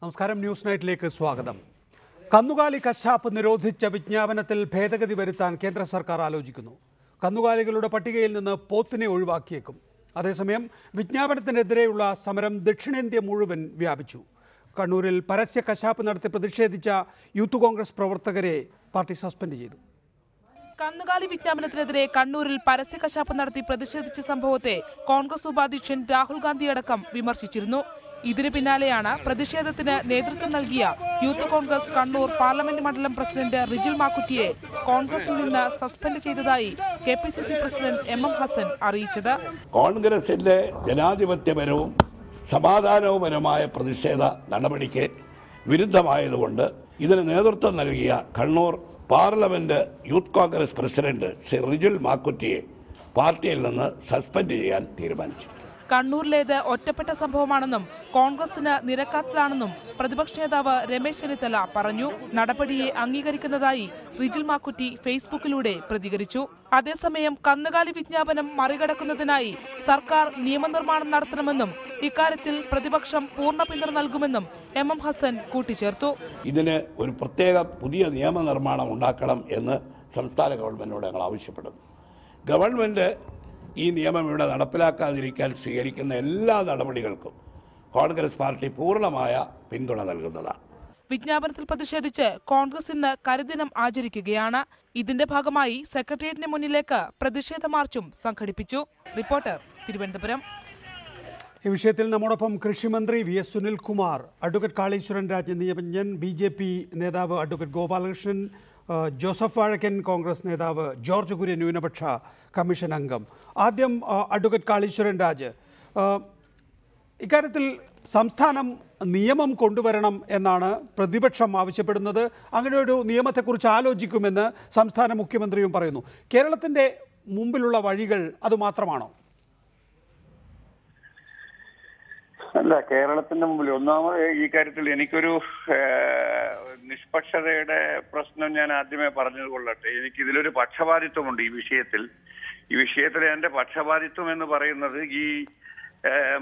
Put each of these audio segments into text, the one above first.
നമസ്കാരം, ന്യൂസ് നൈറ്റിലേക്ക് സ്വാഗതം. കന്നുകാലി കശാപ്പ് നിരോധിച്ച വിജ്ഞാപനത്തിൽ ഭേദഗതി വരുത്താൻ കേന്ദ്ര സർക്കാർ ആലോചിക്കുന്നു. കന്നുകാലികളുടെ പട്ടികയിൽ നിന്ന് പോത്തിനെ ഒഴിവാക്കിയേക്കും. അതേസമയം വിജ്ഞാപനത്തിനെതിരെയുള്ള സമരം ദക്ഷിണേന്ത്യ മുഴുവൻ വ്യാപിച്ചു. കണ്ണൂരിൽ പരസ്യ കശാപ്പ് നടത്തി പ്രതിഷേധിച്ച യൂത്ത് കോൺഗ്രസ് പ്രവർത്തകരെ പാർട്ടി സസ്പെൻഡ് ചെയ്തു. കന്നുകാലി വിജ്ഞാപനത്തിനെതിരെ കണ്ണൂരിൽ പരസ്യ കശാപ്പ് നടത്തി പ്രതിഷേധിച്ച സംഭവത്തെ കോൺഗ്രസ് ഉപാധ്യക്ഷൻ രാഹുൽ ഗാന്ധി അടക്കം വിമർശിച്ചിരുന്നു. ഇതിന് പിന്നാലെയാണ് പ്രതിഷേധത്തിന് നേതൃത്വം നൽകിയ യൂത്ത് കോൺഗ്രസ് കണ്ണൂർ പാർലമെന്റ് മണ്ഡലം പ്രസിഡന്റ് റിജിൽ മാക്കുറ്റിയെ കോൺഗ്രസിൽ നിന്ന് സസ്പെൻഡ് ചെയ്തതായി KPCC പ്രസിഡന്റ് MM ഹസൻ അറിയിച്ചത്. കോൺഗ്രസിന്റെ ജനാധിപത്യപരവും സമാധാനവുപരമായ പ്രതിഷേധ നടപടിക്ക് വിരുദ്ധമായതുകൊണ്ട് ഇതിന് നേതൃത്വം നൽകിയ Kannur parliament youth Congress president Shri Rijil മാക്കുറ്റിയെ പാർട്ടിയിൽ നിന്ന് സസ്പെൻഡ് ചെയ്യാൻ തീരുമാനിച്ചു. കണ്ണൂരിലേത് ഒറ്റപ്പെട്ട സംഭവമാണെന്നും കോൺഗ്രസിന് നിരക്കാത്തതാണെന്നും പ്രതിപക്ഷ നേതാവ് രമേശ് ചെന്നിത്തല പറഞ്ഞു. നടപടിയെ അംഗീകരിക്കുന്നതായി റിജിൽ മാക്കുറ്റി ഫേസ്ബുക്കിലൂടെ പ്രതികരിച്ചു. അതേസമയം കന്നുകാലി വിജ്ഞാപനം മറികടക്കുന്നതിനായി സർക്കാർ നിയമനിർമ്മാണം നടത്തണമെന്നും ഇക്കാര്യത്തിൽ പ്രതിപക്ഷം പൂർണ്ണ പിന്തുണ നൽകുമെന്നും MM ഹസൻ കൂട്ടിച്ചേർത്തു. ഇതിന് ഒരു പ്രത്യേക പുതിയ നിയമനിർമ്മാണം ഉണ്ടാക്കണം എന്ന് സംസ്ഥാന ഗവൺമെന്റിനോട് ഞങ്ങൾ ആവശ്യപ്പെടുന്നു. ഗവൺമെന്റ് ഈ നിയമം ഇവിടെ നടപ്പിലാക്കാതിരിക്കാൻ സ്വീകരിക്കുന്ന എല്ലാ നടപടികൾക്കും കോൺഗ്രസ് പാർട്ടി പൂർണ്ണമായ പിന്തുണ നൽകുന്നതാണ്. വിജ്ഞാപനത്തിൽ പ്രതിഷേധിച്ച് കോൺഗ്രസ് ഇന്ന് കരിദിനം ആചരിക്കുകയാണ്. ഇതിന്റെ ഭാഗമായി സെക്രട്ടേറിയറ്റിന് മുന്നിലേക്ക് പ്രതിഷേധ മാർച്ചും സംഘടിപ്പിച്ചു. റിപ്പോർട്ടർ, തിരുവനന്തപുരം. ഈ വിഷയത്തിൽ നമ്മോടൊപ്പം കൃഷിമന്ത്രി VS സുനിൽകുമാർ, അഡ്വക്കേറ്റ് കാളീശ്വരൻ രാജ് നിയമജ്ഞൻ, BJP നേതാവ് അഡ്വക്കേറ്റ് ഗോപാലകൃഷ്ണൻ, ജോസഫ് വാഴക്കൻ കോൺഗ്രസ് നേതാവ്, ജോർജ് കുര്യൻ ന്യൂനപക്ഷ കമ്മീഷൻ അംഗം. ആദ്യം അഡ്വക്കേറ്റ് കാളീശ്വരൻ രാജ്, ഇക്കാര്യത്തിൽ സംസ്ഥാനം നിയമം കൊണ്ടുവരണം എന്നാണ് പ്രതിപക്ഷം ആവശ്യപ്പെടുന്നത്. അങ്ങനെ ഒരു നിയമത്തെക്കുറിച്ച് ആലോചിക്കുമെന്ന് സംസ്ഥാന മുഖ്യമന്ത്രിയും പറയുന്നു. കേരളത്തിൻ്റെ മുമ്പിലുള്ള വഴികൾ അതുമാത്രമാണോ? അല്ല, കേരളത്തിന്റെ മുമ്പിൽ ഒന്നാമത് ഈ കാര്യത്തിൽ എനിക്കൊരു നിഷ്പക്ഷതയുടെ പ്രശ്നം ഞാൻ ആദ്യമേ പറഞ്ഞത് കൊള്ളട്ടെ. എനിക്കിതിലൊരു പക്ഷപാതിത്വമുണ്ട് ഈ വിഷയത്തിൽ എന്റെ പക്ഷപാതിത്വം എന്ന് പറയുന്നത് ഈ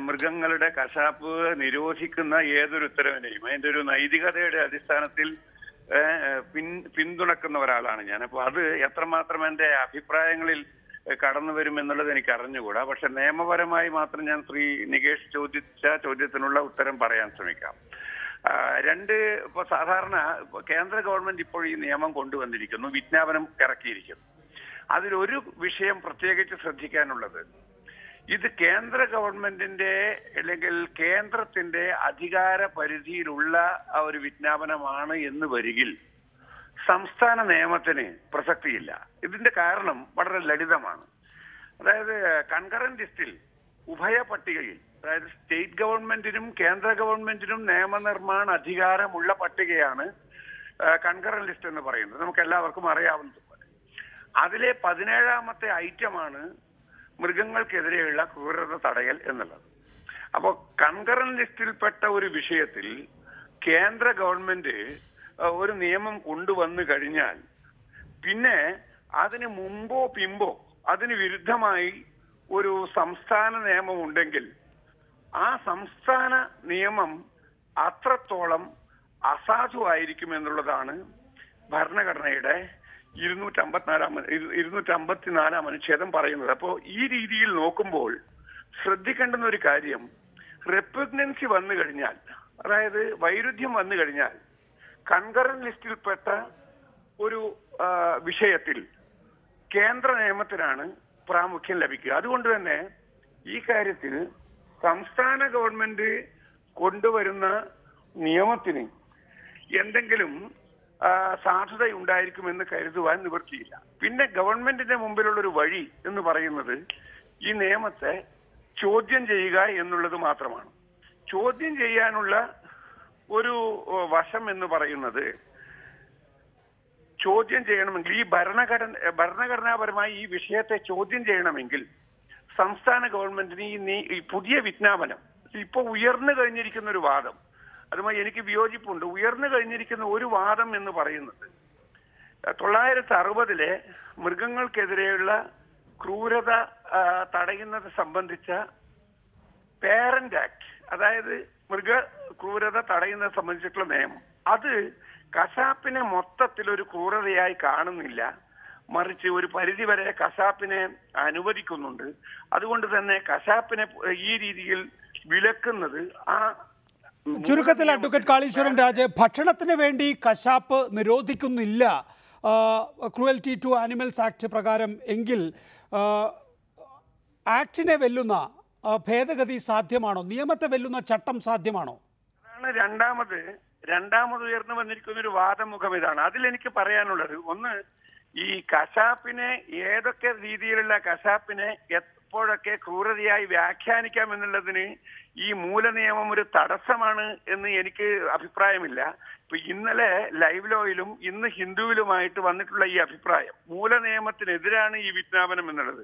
മൃഗങ്ങളുടെ കശാപ്പ് നിരോധിക്കുന്ന ഏതൊരു ഉത്തരവിനെയും അതിന്റെ ഒരു നൈതികതയുടെ അടിസ്ഥാനത്തിൽ പിന്തുണക്കുന്ന ഒരാളാണ് ഞാൻ. അപ്പൊ അത് എത്രമാത്രം എന്റെ അഭിപ്രായങ്ങളിൽ കടന്നു വരുമെന്നുള്ളത് എനിക്ക് അറിഞ്ഞുകൂടാ. പക്ഷെ നിയമപരമായി മാത്രം ഞാൻ ശ്രീ നികേഷ് ചോദിച്ച ചോദ്യത്തിനുള്ള ഉത്തരം പറയാൻ ശ്രമിക്കാം. ഇപ്പൊ സാധാരണ കേന്ദ്ര ഗവൺമെന്റ് ഇപ്പോൾ ഈ നിയമം കൊണ്ടുവന്നിരിക്കുന്നു, വിജ്ഞാപനം ഇറക്കിയിരിക്കുന്നു. അതിലൊരു വിഷയം പ്രത്യേകിച്ച് ശ്രദ്ധിക്കാനുള്ളത്, ഇത് കേന്ദ്ര ഗവൺമെന്റിന്റെ അല്ലെങ്കിൽ കേന്ദ്രത്തിന്റെ അധികാര പരിധിയിലുള്ള ഒരു വിജ്ഞാപനമാണ് എന്ന് വരികിൽ സംസ്ഥാന നിയമത്തിന് പ്രസക്തിയില്ല. ഇതിന്റെ കാരണം വളരെ ലളിതമാണ്. അതായത് കൺകറന്റ് ലിസ്റ്റിൽ ഉഭയ പട്ടികയിൽ, അതായത് സ്റ്റേറ്റ് ഗവൺമെന്റിനും കേന്ദ്ര ഗവൺമെന്റിനും നിയമനിർമ്മാണ അധികാരമുള്ള പട്ടികയാണ് കൺകറന്റ് ലിസ്റ്റ് എന്ന് പറയുന്നത്. നമുക്ക് എല്ലാവർക്കും അറിയാവുന്നതുപോലെ അതിലെ 17ാമത്തെ ഐറ്റമാണ് മൃഗങ്ങൾക്കെതിരെയുള്ള ക്രൂരത തടയൽ എന്നുള്ളത്. അപ്പോൾ കൺകറന്റ് ലിസ്റ്റിൽപ്പെട്ട ഒരു വിഷയത്തിൽ കേന്ദ്ര ഗവൺമെന്റ് ഒരു നിയമം കൊണ്ടുവന്നു കഴിഞ്ഞാൽ പിന്നെ അതിന് മുമ്പോ പിമ്പോ അതിന് വിരുദ്ധമായി ഒരു സംസ്ഥാന നിയമം ഉണ്ടെങ്കിൽ ആ സംസ്ഥാന നിയമം അത്രത്തോളം അസാധുവായിരിക്കും എന്നുള്ളതാണ് ഭരണഘടനയുടെ 254 അനുച്ഛേദം പറയുന്നത്. അപ്പോൾ ഈ രീതിയിൽ നോക്കുമ്പോൾ ശ്രദ്ധിക്കേണ്ടുന്ന ഒരു കാര്യം, റെപ്യൂഗ്നൻസി വന്നു കഴിഞ്ഞാൽ, അതായത് വൈരുദ്ധ്യം വന്നു കഴിഞ്ഞാൽ കൺകറന്റ് ലിസ്റ്റിൽപ്പെട്ട ഒരു വിഷയത്തിൽ കേന്ദ്ര നിയമത്തിനാണ് പ്രാമുഖ്യം ലഭിക്കുക. അതുകൊണ്ട് തന്നെ ഈ കാര്യത്തിൽ സംസ്ഥാന ഗവൺമെന്റ് കൊണ്ടുവരുന്ന നിയമത്തിന് എന്തെങ്കിലും സാധുതയുണ്ടായിരിക്കുമെന്ന് കരുതുവാൻ നിവൃത്തിയില്ല. പിന്നെ ഗവൺമെന്റിന്റെ മുമ്പിലുള്ളൊരു വഴി എന്ന് പറയുന്നത് ഈ നിയമത്തെ ചോദ്യം ചെയ്യുക എന്നുള്ളത് മാത്രമാണ്. ചോദ്യം ചെയ്യാനുള്ള ഒരു വശം എന്ന് പറയുന്നത്, ചോദ്യം ചെയ്യണമെങ്കിൽ ഈ ഭരണഘടനാപരമായി ഈ വിഷയത്തെ ചോദ്യം ചെയ്യണമെങ്കിൽ സംസ്ഥാന ഗവൺമെന്റിന് ഈ പുതിയ വിജ്ഞാപനം, ഇപ്പോൾ ഉയർന്നു കഴിഞ്ഞിരിക്കുന്ന ഒരു വാദം, അതുമായി എനിക്ക് വിയോജിപ്പുണ്ട്. ഉയർന്നു കഴിഞ്ഞിരിക്കുന്ന ഒരു വാദം എന്ന് പറയുന്നത് 1960 മൃഗങ്ങൾക്കെതിരെയുള്ള ക്രൂരത തടയുന്നത് സംബന്ധിച്ച പേരന്റ് ആക്ട്, അതായത് മൃഗ ക്രൂരത തടയുന്നത് സംബന്ധിച്ചിട്ടുള്ള നിയമം. അത് കശാപ്പിനെ മൊത്തത്തിൽ ഒരു ക്രൂരതയായി കാണുന്നില്ല, മറിച്ച് ഒരു പരിധിവരെ കശാപ്പിനെ അനുവദിക്കുന്നുണ്ട്. അതുകൊണ്ട് തന്നെ കശാപ്പിനെ ഈ രീതിയിൽ വിലക്കുന്നത് ചുരുക്കത്തിൽ അഡ്വക്കേറ്റ് കാളീശ്വരൻ രാജ്, ഭക്ഷണത്തിന് വേണ്ടി കശാപ്പ് നിരോധിക്കുന്നില്ല ക്രൂവൽറ്റി ടു ആനിമൽസ് ആക്ട് പ്രകാരം എങ്കിൽ ആക്ടിനെ വെല്ലുന്ന ഭേദഗതി സാധ്യമാണോ? നിയമത്തെ വെല്ലുന്ന ചട്ടം സാധ്യമാണോ? അതാണ് രണ്ടാമത് ഉയർന്നു വന്നിരിക്കുന്ന ഒരു വാദമുഖം ഇതാണ്. അതിലെനിക്ക് പറയാനുള്ളത്, ഒന്ന്, ഈ കശാപ്പിനെ ഏതൊക്കെ രീതിയിലുള്ള കശാപ്പിനെ എപ്പോഴൊക്കെ ക്രൂരതയായി വ്യാഖ്യാനിക്കാം എന്നുള്ളതിന് ഈ മൂലനിയമം ഒരു തടസ്സമാണ് എന്ന് എനിക്ക് അഭിപ്രായമില്ല. ഇപ്പൊ ഇന്നലെ ലൈവ് ലോയിലും ഇന്ന് ഹിന്ദുവിലുമായിട്ട് വന്നിട്ടുള്ള ഈ അഭിപ്രായം മൂലനിയമത്തിനെതിരാണ് ഈ വിജ്ഞാപനം എന്നുള്ളത്.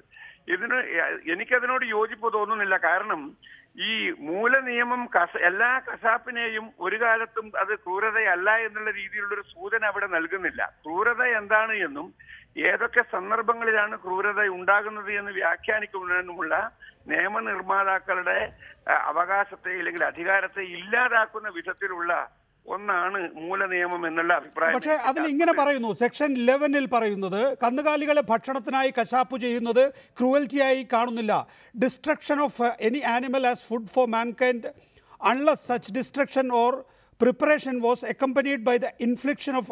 എനിക്കതിനോട് യോജിപ്പ് തോന്നുന്നില്ല. കാരണം ഈ മൂലനിയമം എല്ലാ കശാപ്പിനെയും ഒരു കാലത്തും അത് ക്രൂരതയല്ല എന്നുള്ള രീതിയിലുള്ളൊരു സൂചന അവിടെ നൽകുന്നില്ല. ക്രൂരത എന്താണ് എന്നും ഏതൊക്കെ സന്ദർഭങ്ങളിലാണ് ക്രൂരത ഉണ്ടാകുന്നത് എന്ന് വ്യാഖ്യാനിക്കുന്നതിനുമുള്ള നിയമനിർമ്മാതാക്കളുടെ അവകാശത്തെ അല്ലെങ്കിൽ അധികാരത്തെ ഇല്ലാതാക്കുന്ന വിധത്തിലുള്ള ഒന്നാണ് മൂലനിയമം എന്നുള്ള അഭിപ്രായം. പക്ഷേ അതിൽ ഇങ്ങനെ പറയുന്നു, സെക്ഷൻ 11-ൽ പറയുന്നത് കന്നുകാലികളെ ഭക്ഷണത്തിനായി കശാപ്പ് ചെയ്യുന്നത് ക്രൂവൽറ്റിയായി കാണുന്നില്ല. Destruction of any animal as food for mankind unless such destruction or preparation was accompanied by the infliction of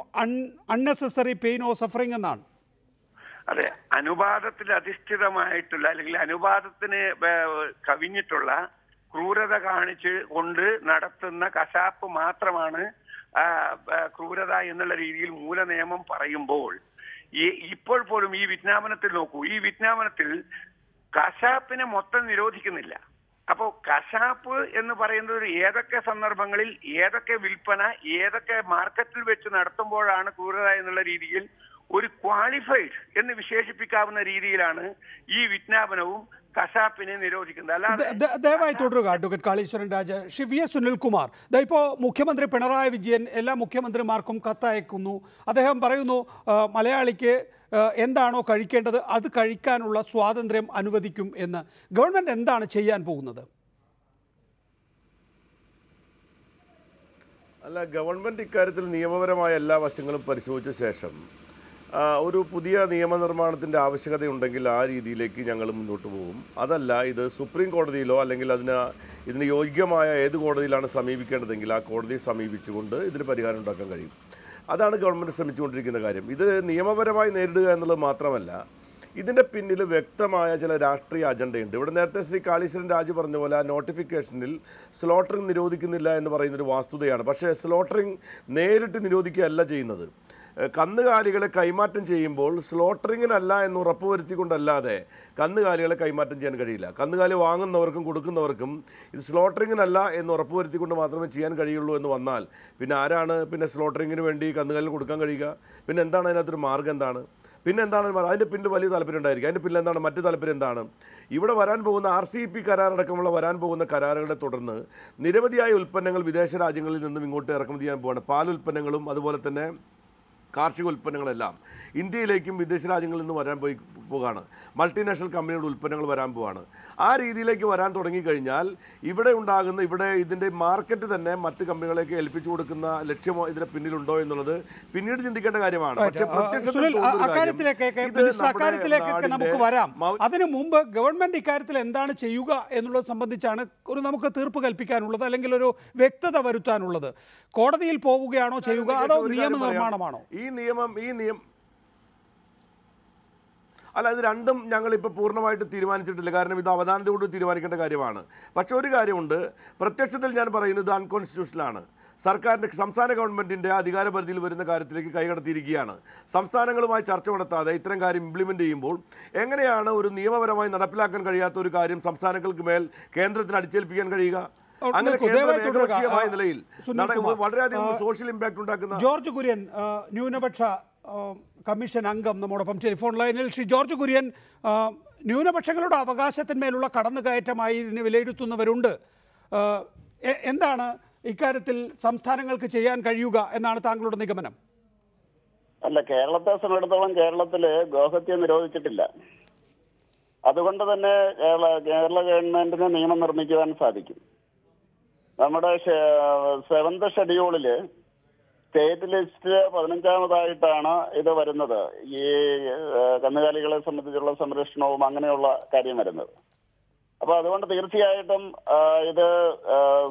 unnecessary pain or suffering എന്നാണ്. അതെ, അനുപാതത്തിൽ അധിഷ്ഠിതമായിട്ടുള്ള അല്ലെങ്കിൽ അനുപാതത്തിന് കവിഞ്ഞിട്ടുള്ള ക്രൂരത കാണിച്ച് കൊണ്ട് നടത്തുന്ന കശാപ്പ് മാത്രമാണ് ക്രൂരത എന്നുള്ള രീതിയിൽ മൂലനിയമം പറയുമ്പോൾ ഇപ്പോൾ പോലും ഈ വിജ്ഞാപനത്തിൽ നോക്കൂ, ഈ വിജ്ഞാപനത്തിൽ കശാപ്പിനെ മൊത്തം നിരോധിക്കുന്നില്ല. അപ്പോൾ കശാപ്പ് എന്ന് പറയുന്നത് ഏതൊക്കെ സന്ദർഭങ്ങളിൽ ഏതൊക്കെ വിൽപ്പന ഏതൊക്കെ മാർക്കറ്റിൽ വെച്ച് നടത്തുമ്പോഴാണ് ക്രൂരത എന്നുള്ള രീതിയിൽ ഒരു ക്വാളിഫൈഡ് എന്ന് വിശേഷിപ്പിക്കാവുന്ന രീതിയിലാണ് ഈ വിജ്ഞാപനവും കശാപ്പിനെ നിരോധിക്കുന്നത്. അല്ലാതെ ദയവായി തുടരുക advocate Kaleeswaran Raj. Shri V S Sunilkumar, ഇപ്പോൾ മുഖ്യമന്ത്രി പിണറായി വിജയൻ എല്ലാ മുഖ്യമന്ത്രിമാർക്കും കത്തയക്കുന്നു. അദ്ദേഹം പറയുന്നു മലയാളിക്ക് എന്താണോ കഴിക്കേണ്ടത് അത് കഴിക്കാനുള്ള സ്വാതന്ത്ര്യം അനുവദിക്കും എന്ന്. ഗവൺമെന്റ് എന്താണ് ചെയ്യാൻ പോകുന്നത്? അല്ല, ഗവൺമെന്റ് ഇക്കാര്യത്തിൽ നിയമപരമായ എല്ലാ വശങ്ങളും പരിശോധിച്ച ശേഷം ഒരു പുതിയ നിയമനിർമ്മാണത്തിൻ്റെ ആവശ്യകതയുണ്ടെങ്കിൽ ആ രീതിയിലേക്ക് ഞങ്ങൾ മുന്നോട്ട് പോകും. അതല്ല, ഇത് സുപ്രീം കോടതിയിലോ അല്ലെങ്കിൽ ഇതിന് യോഗ്യമായ ഏത് കോടതിയിലാണ് സമീപിക്കേണ്ടതെങ്കിൽ ആ കോടതിയെ സമീപിച്ചുകൊണ്ട് ഇതിന് പരിഹാരം ഉണ്ടാക്കാൻ കഴിയും. അതാണ് ഗവൺമെൻറ് ശ്രമിച്ചുകൊണ്ടിരിക്കുന്ന കാര്യം. ഇത് നിയമപരമായി നേരിടുക എന്നുള്ളത് മാത്രമല്ല, ഇതിൻ്റെ പിന്നിൽ വ്യക്തമായ ചില രാഷ്ട്രീയ അജണ്ടയുണ്ട്. ഇവിടെ നേരത്തെ ശ്രീ കാളീശ്വരൻ രാജു പറഞ്ഞ പോലെ ആ നോട്ടിഫിക്കേഷനിൽ സ്ലോട്ടറിംഗ് നിരോധിക്കുന്നില്ല എന്ന് പറയുന്നൊരു വസ്തുതയാണ്. പക്ഷേ സ്ലോട്ടറിംഗ് നേരിട്ട് നിരോധിക്കുകയല്ല ചെയ്യുന്നത്. കന്നുകാലികളെ കൈമാറ്റം ചെയ്യുമ്പോൾ സ്ലോട്ടറിങ്ങിനല്ല എന്ന് ഉറപ്പുവരുത്തിക്കൊണ്ടല്ലാതെ കന്നുകാലികളെ കൈമാറ്റം ചെയ്യാൻ കഴിയില്ല. കന്നുകാലി വാങ്ങുന്നവർക്കും കൊടുക്കുന്നവർക്കും ഇത് സ്ലോട്ടറിങ്ങിനല്ല എന്ന് ഉറപ്പുവരുത്തിക്കൊണ്ട് മാത്രമേ ചെയ്യാൻ കഴിയുള്ളൂ എന്ന് വന്നാൽ പിന്നെ ആരാണ് പിന്നെ സ്ലോട്ടറിങ്ങിന് വേണ്ടി കന്നുകാലികൾ കൊടുക്കാൻ കഴിയുക? പിന്നെ എന്താണ് അതിനകത്തൊരു മാർഗ്ഗം? എന്താണ് പിന്നെ എന്താണ് അതിൻ്റെ പിന്നിൽ വലിയ താല്പര്യം ഉണ്ടായിരിക്കും. അതിൻ്റെ പിന്നിൽ എന്താണ് മറ്റു താല്പര്യം? എന്താണ് ഇവിടെ വരാൻ പോകുന്ന RCEP കരാറടക്കമുള്ള വരാൻ പോകുന്ന കരാറുകളെ തുടർന്ന് നിരവധിയായ ഉൽപ്പന്നങ്ങൾ വിദേശ രാജ്യങ്ങളിൽ നിന്നും ഇങ്ങോട്ട് ഇറക്കുമതി ചെയ്യാൻ പോവാണ്. പാൽ ഉൽപ്പന്നങ്ങളും അതുപോലെ തന്നെ കാർഷിക ഉൽപ്പന്നങ്ങളെല്ലാം ഇന്ത്യയിലേക്കും വിദേശ രാജ്യങ്ങളിൽ നിന്ന് വരാൻ പോവുകയാണ്. മൾട്ടിനാഷണൽ കമ്പനികളുടെ ഉൽപ്പന്നങ്ങൾ വരാൻ പോവാണ്. ആ രീതിയിലേക്ക് വരാൻ തുടങ്ങിക്കഴിഞ്ഞാൽ ഇവിടെ ഇതിൻ്റെ മാർക്കറ്റ് തന്നെ മറ്റ് കമ്പനികളേക്ക് ഏൽപ്പിച്ചു കൊടുക്കുന്ന ലക്ഷ്യമോ ഇതിന് പിന്നിലുണ്ടോ എന്നുള്ളത് പിന്നീട് ചിന്തിക്കേണ്ട കാര്യമാണ്. പക്ഷേ അക്കാര്യത്തിലേക്ക് നമുക്ക് വരാം. അതിനു മുമ്പ് ഗവൺമെന്റ് ഇക്കാര്യത്തിൽ എന്താണ് ചെയ്യുക എന്നുള്ളത് സംബന്ധിച്ചാണ് നമുക്ക് തീർപ്പ് കൽപ്പിക്കാനുള്ളത്, അല്ലെങ്കിൽ ഒരു വ്യക്തത വരുത്താനുള്ളത്. കോടതിയിൽ പോവുകയാണോ ചെയ്യുക, അതോ നിയമനിർമ്മാണമാണോ? ഈ നിയമം അല്ല, ഇത് രണ്ടും ഞങ്ങളിപ്പോൾ പൂർണ്ണമായിട്ട് തീരുമാനിച്ചിട്ടില്ല. കാരണം ഇത് അവധാനതയോട് തീരുമാനിക്കേണ്ട കാര്യമാണ്. പക്ഷെ ഒരു കാര്യമുണ്ട്, പ്രത്യക്ഷത്തിൽ ഞാൻ പറയുന്നത് അൺകോൺസ്റ്റിറ്റ്യൂഷണലാണ്. സംസ്ഥാന ഗവൺമെന്റിന്റെ അധികാര പരിധിയിൽ വരുന്ന കാര്യത്തിലേക്ക് കൈകടത്തിയിരിക്കുകയാണ്. സംസ്ഥാനങ്ങളുമായി ചർച്ച നടത്താതെ ഇത്തരം കാര്യം ഇംപ്ലിമെന്റ് ചെയ്യുമ്പോൾ എങ്ങനെയാണ് ഒരു നിയമപരമായി നടപ്പിലാക്കാൻ കഴിയാത്ത ഒരു കാര്യം സംസ്ഥാനങ്ങൾക്ക് മേൽ കേന്ദ്രത്തിന് അടിച്ചേൽപ്പിക്കാൻ കഴിയുക? അങ്ങനെ കേന്ദ്രമായ നിലയിൽ വളരെയധികം സോഷ്യൽ ഇമ്പാക്ട് ഉണ്ടാക്കുന്ന ജോർജ് കുര്യൻ, ന്യൂനപക്ഷ കമ്മീഷൻ അംഗം, നമ്മോടൊപ്പം ടെലിഫോൺ ലൈനിൽ. ശ്രീ ജോർജ് കുര്യൻ, ന്യൂനപക്ഷങ്ങളുടെ അവകാശത്തിന്മേലുള്ള കടന്നുകയറ്റമായി ഇതിനെ വിലയിരുത്തുന്നവരുണ്ട്. എന്താണ് ഇക്കാര്യത്തിൽ സംസ്ഥാനങ്ങൾക്ക് ചെയ്യാൻ കഴിയുക എന്നാണ് താങ്കളുടെ നിഗമനം? അല്ല, കേരളത്തെ സംബന്ധിച്ചിടത്തോളം കേരളത്തിൽ ഗോഹത്യ നിരോധിച്ചിട്ടില്ല. അതുകൊണ്ട് തന്നെ കേരള ഗവൺമെന്റിന് നിയമം നിർമ്മിക്കുവാൻ സാധിക്കും. നമ്മുടെ 7th ഷെഡ്യൂളില് സ്റ്റേറ്റ് ലിസ്റ്റ് 15ാമതായിട്ടാണ് ഇത് വരുന്നത്. ഈ കന്നുകാലികളെ സംബന്ധിച്ചുള്ള സംരക്ഷണവും അങ്ങനെയുള്ള കാര്യം വരുന്നത്. അപ്പൊ അതുകൊണ്ട് തീർച്ചയായിട്ടും ഇത്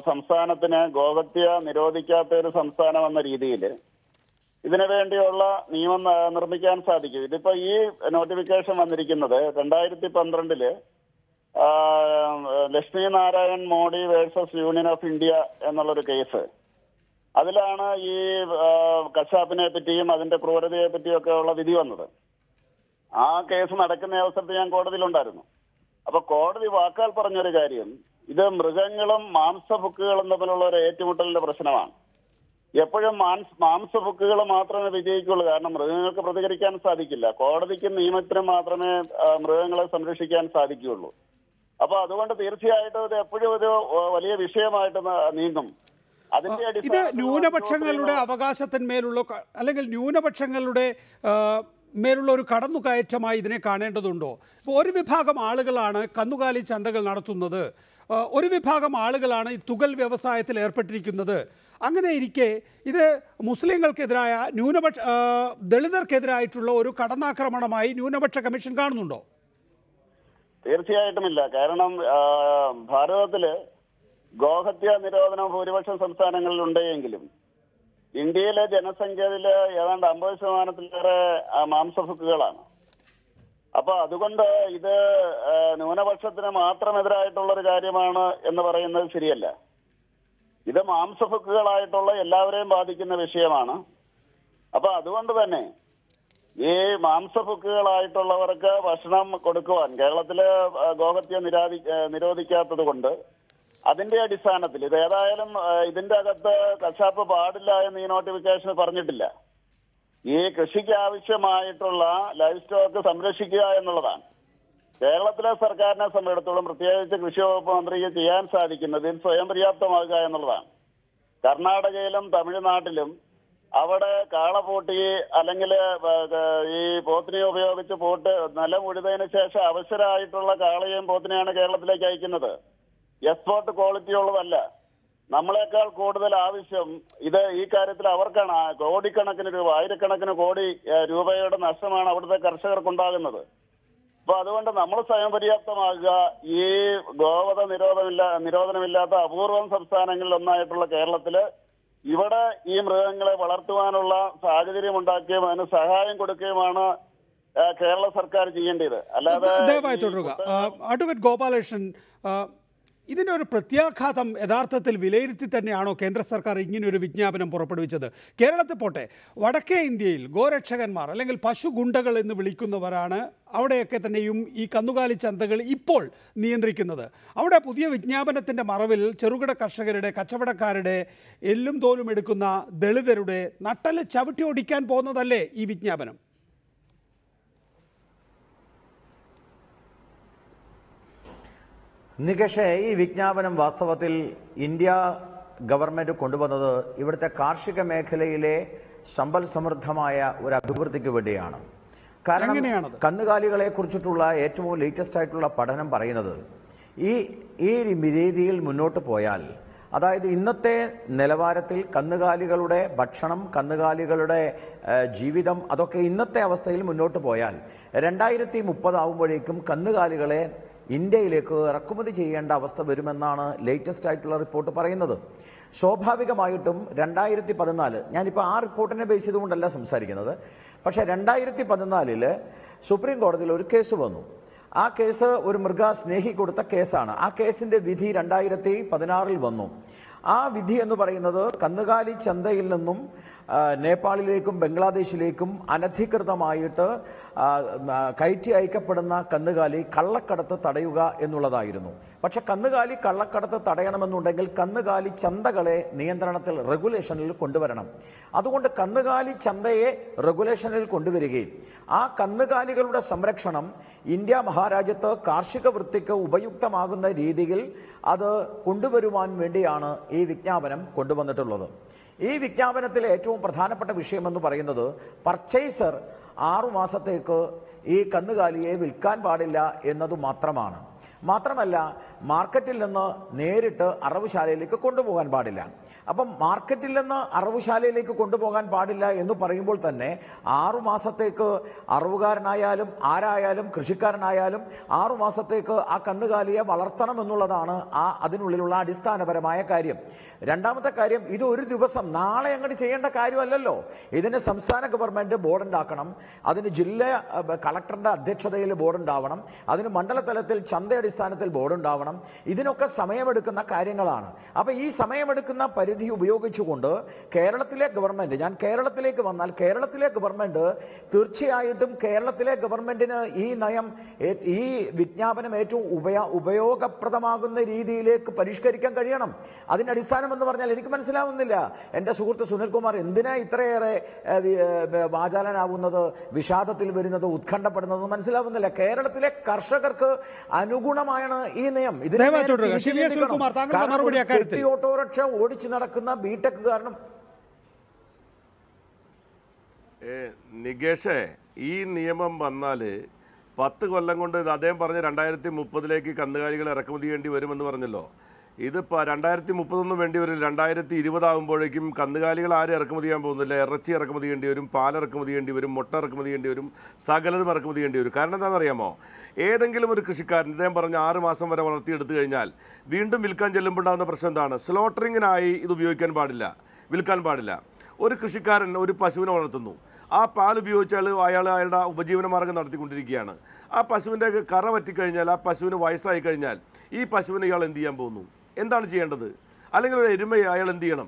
സംസ്ഥാനത്തിന് ഗോഹത്യ നിരോധിക്കാത്ത ഒരു സംസ്ഥാനം എന്ന രീതിയിൽ ഇതിനു വേണ്ടിയുള്ള നിയമം നിർമ്മിക്കാൻ സാധിക്കും. ഇതിപ്പോ ഈ നോട്ടിഫിക്കേഷൻ വന്നിരിക്കുന്നത് 2012 Lakshmi Narayan Modi versus union of India എന്നുള്ളൊരു കേസ്. അതിലാണ് ഈ കശാപ്പിനെ പറ്റിയും അതിന്റെ ക്രൂരതയെ പറ്റിയും ഒക്കെ ഉള്ള വിധി വന്നത്. ആ കേസ് നടക്കുന്ന അവസരത്തിൽ ഞാൻ കോടതിയിലുണ്ടായിരുന്നു. അപ്പൊ കോടതി വാക്കാൽ പറഞ്ഞൊരു കാര്യം, ഇത് മൃഗങ്ങളും മാംസഭുക്കുകളും തമ്മിലുള്ള ഒരു ഏറ്റുമുട്ടലിന്റെ പ്രശ്നമാണ്. എപ്പോഴും മാംസഭുക്കുകൾ മാത്രമേ വിജയിക്കുള്ളൂ. കാരണം മൃഗങ്ങൾക്ക് പ്രതികരിക്കാൻ സാധിക്കില്ല. കോടതിക്കും നിയമത്തിനും മാത്രമേ മൃഗങ്ങളെ സംരക്ഷിക്കാൻ സാധിക്കുകയുള്ളൂ. അപ്പൊ അതുകൊണ്ട് തീർച്ചയായിട്ടും ഇത് എപ്പോഴും ഒരു വലിയ വിഷയമായിട്ട് നീങ്ങും. ഇത് ന്യൂനപക്ഷങ്ങളുടെ അവകാശത്തിന്മേലുള്ള അല്ലെങ്കിൽ ന്യൂനപക്ഷങ്ങളുടെ മേലുള്ള ഒരു കടന്നുകയറ്റമായി ഇതിനെ കാണേണ്ടതുണ്ടോ? ഇപ്പോൾ ഒരു വിഭാഗം ആളുകളാണ് കന്നുകാലി ചന്തകൾ നടത്തുന്നത്, ഒരു വിഭാഗം ആളുകളാണ് ഈ തുകൽ വ്യവസായത്തിൽ ഏർപ്പെട്ടിരിക്കുന്നത്. അങ്ങനെ ഇരിക്കെ ഇത് മുസ്ലിങ്ങൾക്കെതിരായ ദളിതർക്കെതിരായിട്ടുള്ള ഒരു കടന്നാക്രമണമായി ന്യൂനപക്ഷ കമ്മീഷൻ കാണുന്നുണ്ടോ? തീർച്ചയായിട്ടുമില്ല. കാരണം ഭാരതത്തില് ഗോഹത്യ നിരോധനം ഭൂരിപക്ഷം സംസ്ഥാനങ്ങളിൽ ഉണ്ടെങ്കിലും ഇന്ത്യയിലെ ജനസംഖ്യയില് ഏതാണ്ട് 50%-ലേറെ മാംസഭുക്കുകളാണ്. അപ്പൊ അതുകൊണ്ട് ഇത് ന്യൂനപക്ഷത്തിന് മാത്രം എതിരായിട്ടുള്ളൊരു കാര്യമാണ് എന്ന് പറയുന്നത് ശരിയല്ല. ഇത് മാംസഭുക്കുകളായിട്ടുള്ള എല്ലാവരെയും ബാധിക്കുന്ന വിഷയമാണ്. അപ്പൊ അതുകൊണ്ട് തന്നെ ഈ മാംസഭുക്കുകളായിട്ടുള്ളവർക്ക് ഭക്ഷണം കൊടുക്കുവാൻ കേരളത്തില് ഗോഹത്യ നിരോധിക്കാത്തത് കൊണ്ട് അതിന്റെ അടിസ്ഥാനത്തിൽ ഇത് ഏതായാലും ഇതിന്റെ അകത്ത് കശാപ്പ് പാടില്ല എന്ന് ഈ നോട്ടിഫിക്കേഷൻ പറഞ്ഞിട്ടില്ല. ഈ കൃഷിക്ക് ആവശ്യമായിട്ടുള്ള ലൈഫ് സ്റ്റോക്ക് സംരക്ഷിക്കുക എന്നുള്ളതാണ് കേരളത്തിലെ സർക്കാരിനെ സംബന്ധിച്ചിടത്തോളം, പ്രത്യേകിച്ച് കൃഷി വകുപ്പ് മന്ത്രിക്ക് ചെയ്യാൻ സാധിക്കുന്നതിൽ സ്വയം പര്യാപ്തമാകുക എന്നുള്ളതാണ്. കർണാടകയിലും തമിഴ്നാട്ടിലും അവിടെ കാളപൂട്ടി അല്ലെങ്കിൽ ഈ പോത്തിനെ ഉപയോഗിച്ച് പോട്ട് നിലം ഉഴുതതിന് ശേഷം അവശരായിട്ടുള്ള കാളയെയും പോത്തിനെയാണ് കേരളത്തിലേക്ക് അയക്കുന്നത്. എക്സ്പോർട്ട് ക്വാളിറ്റി ഉള്ളതല്ല. നമ്മളെക്കാൾ കൂടുതൽ ആവശ്യം ഇത് ഈ കാര്യത്തിൽ അവർക്കാണ്. കോടിക്കണക്കിന് രൂപ, ആയിരക്കണക്കിന് കോടി രൂപയുടെ നഷ്ടമാണ് അവിടുത്തെ കർഷകർക്കുണ്ടാകുന്നത്. അപ്പൊ അതുകൊണ്ട് നമ്മൾ സ്വയം പര്യാപ്തമാകുക. ഈ ഗോവധ നിരോധനമില്ലാത്ത അപൂർവം സംസ്ഥാനങ്ങളിൽ ഒന്നായിട്ടുള്ള കേരളത്തില് ഇവിടെ ഈ മൃഗങ്ങളെ വളർത്തുവാനുള്ള സാഹചര്യം ഉണ്ടാക്കുകയും അതിന് സഹായം കൊടുക്കുകയുമാണ് കേരള സർക്കാർ ചെയ്യേണ്ടത്. അല്ലാതെ ദയവായി തുടരുക. അഡ്വക്കേറ്റ് ഗോപാലകൃഷ്ണൻ, ഇതിൻ്റെ ഒരു പ്രത്യാഘാതം യഥാർത്ഥത്തിൽ വിലയിരുത്തി തന്നെയാണോ കേന്ദ്ര സർക്കാർ ഇങ്ങനെയൊരു വിജ്ഞാപനം പുറപ്പെടുവിച്ചത്? കേരളത്തിൽ പോട്ടെ, വടക്കേ ഇന്ത്യയിൽ ഗോരക്ഷകന്മാർ അല്ലെങ്കിൽ പശു ഗുണ്ടകൾ എന്ന് വിളിക്കുന്നവരാണ് അവിടെയൊക്കെ തന്നെയും ഈ കന്നുകാലി ചന്തകൾ ഇപ്പോൾ നിയന്ത്രിക്കുന്നത്. അവിടെ പുതിയ വിജ്ഞാപനത്തിൻ്റെ മറവിൽ ചെറുകിട കർഷകരുടെ, കച്ചവടക്കാരുടെ, എല്ലും തോലും എടുക്കുന്ന ദളിതരുടെ നട്ടല് ചവിട്ടി ഓടിക്കാൻ പോകുന്നതല്ലേ ഈ വിജ്ഞാപനം? നികേഷേ, ഈ വിജ്ഞാപനം വാസ്തവത്തിൽ ഇന്ത്യ ഗവൺമെന്റ് കൊണ്ടുവന്നത് ഇവിടുത്തെ കാർഷിക മേഖലയിലെ സമ്പൽ സമൃദ്ധമായ ഒരു അഭിവൃദ്ധിക്ക് വേണ്ടിയാണ്. കാരണം കന്നുകാലികളെ കുറിച്ചിട്ടുള്ള ഏറ്റവും ലേറ്റസ്റ്റ് ആയിട്ടുള്ള പഠനം പറയുന്നത് ഈ രീതിയിൽ മുന്നോട്ട് പോയാൽ, അതായത് ഇന്നത്തെ നിലവാരത്തിൽ കന്നുകാലികളുടെ ഭക്ഷണം, കന്നുകാലികളുടെ ജീവിതം, അതൊക്കെ ഇന്നത്തെ അവസ്ഥയിൽ മുന്നോട്ട് പോയാൽ 2030 ആവുമ്പോഴേക്കും കന്നുകാലികളെ ഇന്ത്യയിലേക്ക് ഇറക്കുമതി ചെയ്യേണ്ട അവസ്ഥ വരുമെന്നാണ് ലേറ്റസ്റ്റ് ആയിട്ടുള്ള റിപ്പോർട്ട് പറയുന്നത്. സ്വാഭാവികമായിട്ടും 2014, ഞാനിപ്പോൾ ആ റിപ്പോർട്ടിനെ ബേസ് ചെയ്തുകൊണ്ടല്ല സംസാരിക്കുന്നത്, പക്ഷേ 2014 സുപ്രീം കോടതിയിൽ ഒരു കേസ് വന്നു. ആ കേസ് ഒരു മൃഗസ്നേഹി കൊടുത്ത കേസാണ്. ആ കേസിന്റെ വിധി 2016 വന്നു. ആ വിധി എന്ന് പറയുന്നത് കന്നുകാലി ചന്തയിൽ നിന്നും നേപ്പാളിലേക്കും ബംഗ്ലാദേശിലേക്കും അനധികൃതമായിട്ട് കയറ്റി അയക്കപ്പെടുന്ന കന്നുകാലി കള്ളക്കടത്ത് തടയുക എന്നുള്ളതായിരുന്നു. പക്ഷെ കന്നുകാലി കള്ളക്കടത്ത് തടയണമെന്നുണ്ടെങ്കിൽ കന്നുകാലി ചന്തകളെ നിയന്ത്രണത്തിൽ, റെഗുലേഷനിൽ കൊണ്ടുവരണം. അതുകൊണ്ട് കന്നുകാലി ചന്തയെ റെഗുലേഷനിൽ കൊണ്ടുവരികയും ആ കന്നുകാലികളുടെ സംരക്ഷണം ഇന്ത്യ മഹാരാജ്യത്ത് കാർഷിക വൃത്തിക്ക് ഉപയുക്തമാകുന്ന രീതിയിൽ അത് കൊണ്ടുവരുവാൻ വേണ്ടിയാണ് ഈ വിജ്ഞാപനം കൊണ്ടുവന്നിട്ടുള്ളത്. ഈ വിജ്ഞാപനത്തിലെ ഏറ്റവും പ്രധാനപ്പെട്ട വിഷയമെന്ന് പറയുന്നത് പർച്ചേസർ 6 മാസത്തേക്ക് ഈ കന്നുകാലിയെ വിൽക്കാൻ പാടില്ല എന്നത് മാത്രമാണ്. മാത്രമല്ല മാർക്കറ്റിൽ നിന്ന് നേരിട്ട് അറവുശാലയിലേക്ക് കൊണ്ടുപോകാൻ പാടില്ല. അപ്പം മാർക്കറ്റിൽ നിന്ന് അറവുശാലയിലേക്ക് കൊണ്ടുപോകാൻ പാടില്ല എന്ന് പറയുമ്പോൾ തന്നെ 6 മാസത്തേക്ക് അറവുകാരനായാലും ആരായാലും കൃഷിക്കാരനായാലും 6 മാസത്തേക്ക് ആ കന്നുകാലിയെ വളർത്തണം എന്നുള്ളതാണ് അതിനുള്ളിലുള്ള അടിസ്ഥാനപരമായ കാര്യം. രണ്ടാമത്തെ കാര്യം, ഇത് ഒരു ദിവസം നാളെ അങ്ങോട്ട് ചെയ്യേണ്ട കാര്യമല്ലല്ലോ. ഇതിന് സംസ്ഥാന ഗവൺമെന്റ് ബോർഡ് ഉണ്ടാക്കണം, അതിന് ജില്ലാ കളക്ടറുടെ അധ്യക്ഷതയിൽ ബോർഡ് ഉണ്ടാവണം, അതിന് മണ്ഡലതലത്തിൽ ചന്തയടിസ്ഥാനത്തിൽ ബോർഡ് ഉണ്ടാവണം. ഇതിനൊക്കെ സമയമെടുക്കുന്ന കാര്യങ്ങളാണ്. അപ്പൊ ഈ സമയമെടുക്കുന്ന പരിധി ഉപയോഗിച്ചുകൊണ്ട് കേരളത്തിലെ ഗവൺമെന്റ്, ഞാൻ കേരളത്തിലേക്ക് വന്നാൽ കേരളത്തിലെ ഗവൺമെന്റ് തീർച്ചയായിട്ടും കേരളത്തിലെ ഗവൺമെന്റിന് ഈ നയം, ഈ വിജ്ഞാപനം ഏറ്റവും ഉപയോഗപ്രദമാകുന്ന രീതിയിലേക്ക് പരിഷ്കരിക്കാൻ കഴിയണം. അതിന്റെ അടിസ്ഥാനം എന്ന് പറഞ്ഞാൽ എനിക്ക് മനസ്സിലാവുന്നില്ല. എന്റെ സുഹൃത്ത് സുനിൽകുമാർ എന്തിനാ ഇത്രയേറെ വാചാലനാവുന്നത്, വിഷാദത്തിൽ വരുന്നത്, ഉത്കണ്ഠപ്പെടുന്നത് മനസ്സിലാവുന്നില്ല. കേരളത്തിലെ കർഷകർക്ക് അനുഗുണമാണ് ഈ നയം. ഓട്ടോറിക്ഷ ഓടിച്ചു നടക്കുന്ന ബിടെക്കുകാരനും നികേഷേ, ഈ നിയമം വന്നാല് 10 കൊല്ലം കൊണ്ട് അദ്ദേഹം പറഞ്ഞ 2030 കന്നുകാലികൾ ഇറക്കുമതി ചെയ്യേണ്ടി വരുമെന്ന് പറഞ്ഞല്ലോ. ഇതിപ്പോൾ 2030 വേണ്ടി വരും. 2020 ആകുമ്പോഴേക്കും കന്നുകാലികൾ ആരും ഇറക്കുമതി ചെയ്യാൻ പോകുന്നില്ല. ഇറച്ചി ഇറക്കുമതി ചെയ്യേണ്ടി വരും, പാൽ ഇറക്കുമതി ചെയ്യേണ്ടി വരും, മുട്ട ഇറക്കുമതി ചെയ്യേണ്ടി വരും, സകലതും ഇറക്കുമതി ചെയ്യേണ്ടി വരും. കാരണം എന്താണെന്നറിയാമോ, ഏതെങ്കിലും ഒരു കൃഷിക്കാരൻ ഇദ്ദേഹം പറഞ്ഞ 6 മാസം വരെ വളർത്തിയെടുത്തു കഴിഞ്ഞാൽ വീണ്ടും വിൽക്കാൻ ചെല്ലുമ്പോണ്ടാകുന്ന പ്രശ്നം എന്താണ്? സ്ലോട്ടറിങ്ങിനായി ഇത് ഉപയോഗിക്കാൻ പാടില്ല, വിൽക്കാൻ പാടില്ല. ഒരു കൃഷിക്കാരൻ ഒരു പശുവിനെ വളർത്തുന്നു, ആ പാൽ ഉപയോഗിച്ചാൽ അയാളുടെ ഉപജീവന മാർഗം നടത്തിക്കൊണ്ടിരിക്കുകയാണ്. ആ പശുവിൻ്റെ കറ പറ്റിക്കഴിഞ്ഞാൽ, ആ പശുവിന് വയസ്സായി കഴിഞ്ഞാൽ ഈ പശുവിനെ ഇയാൾ എന്ത് ചെയ്യാൻ പോകുന്നു? എന്താണ് ചെയ്യേണ്ടത്? അല്ലെങ്കിൽ ഒരു എരുമയെ അയാൾ എന്ത് ചെയ്യണം?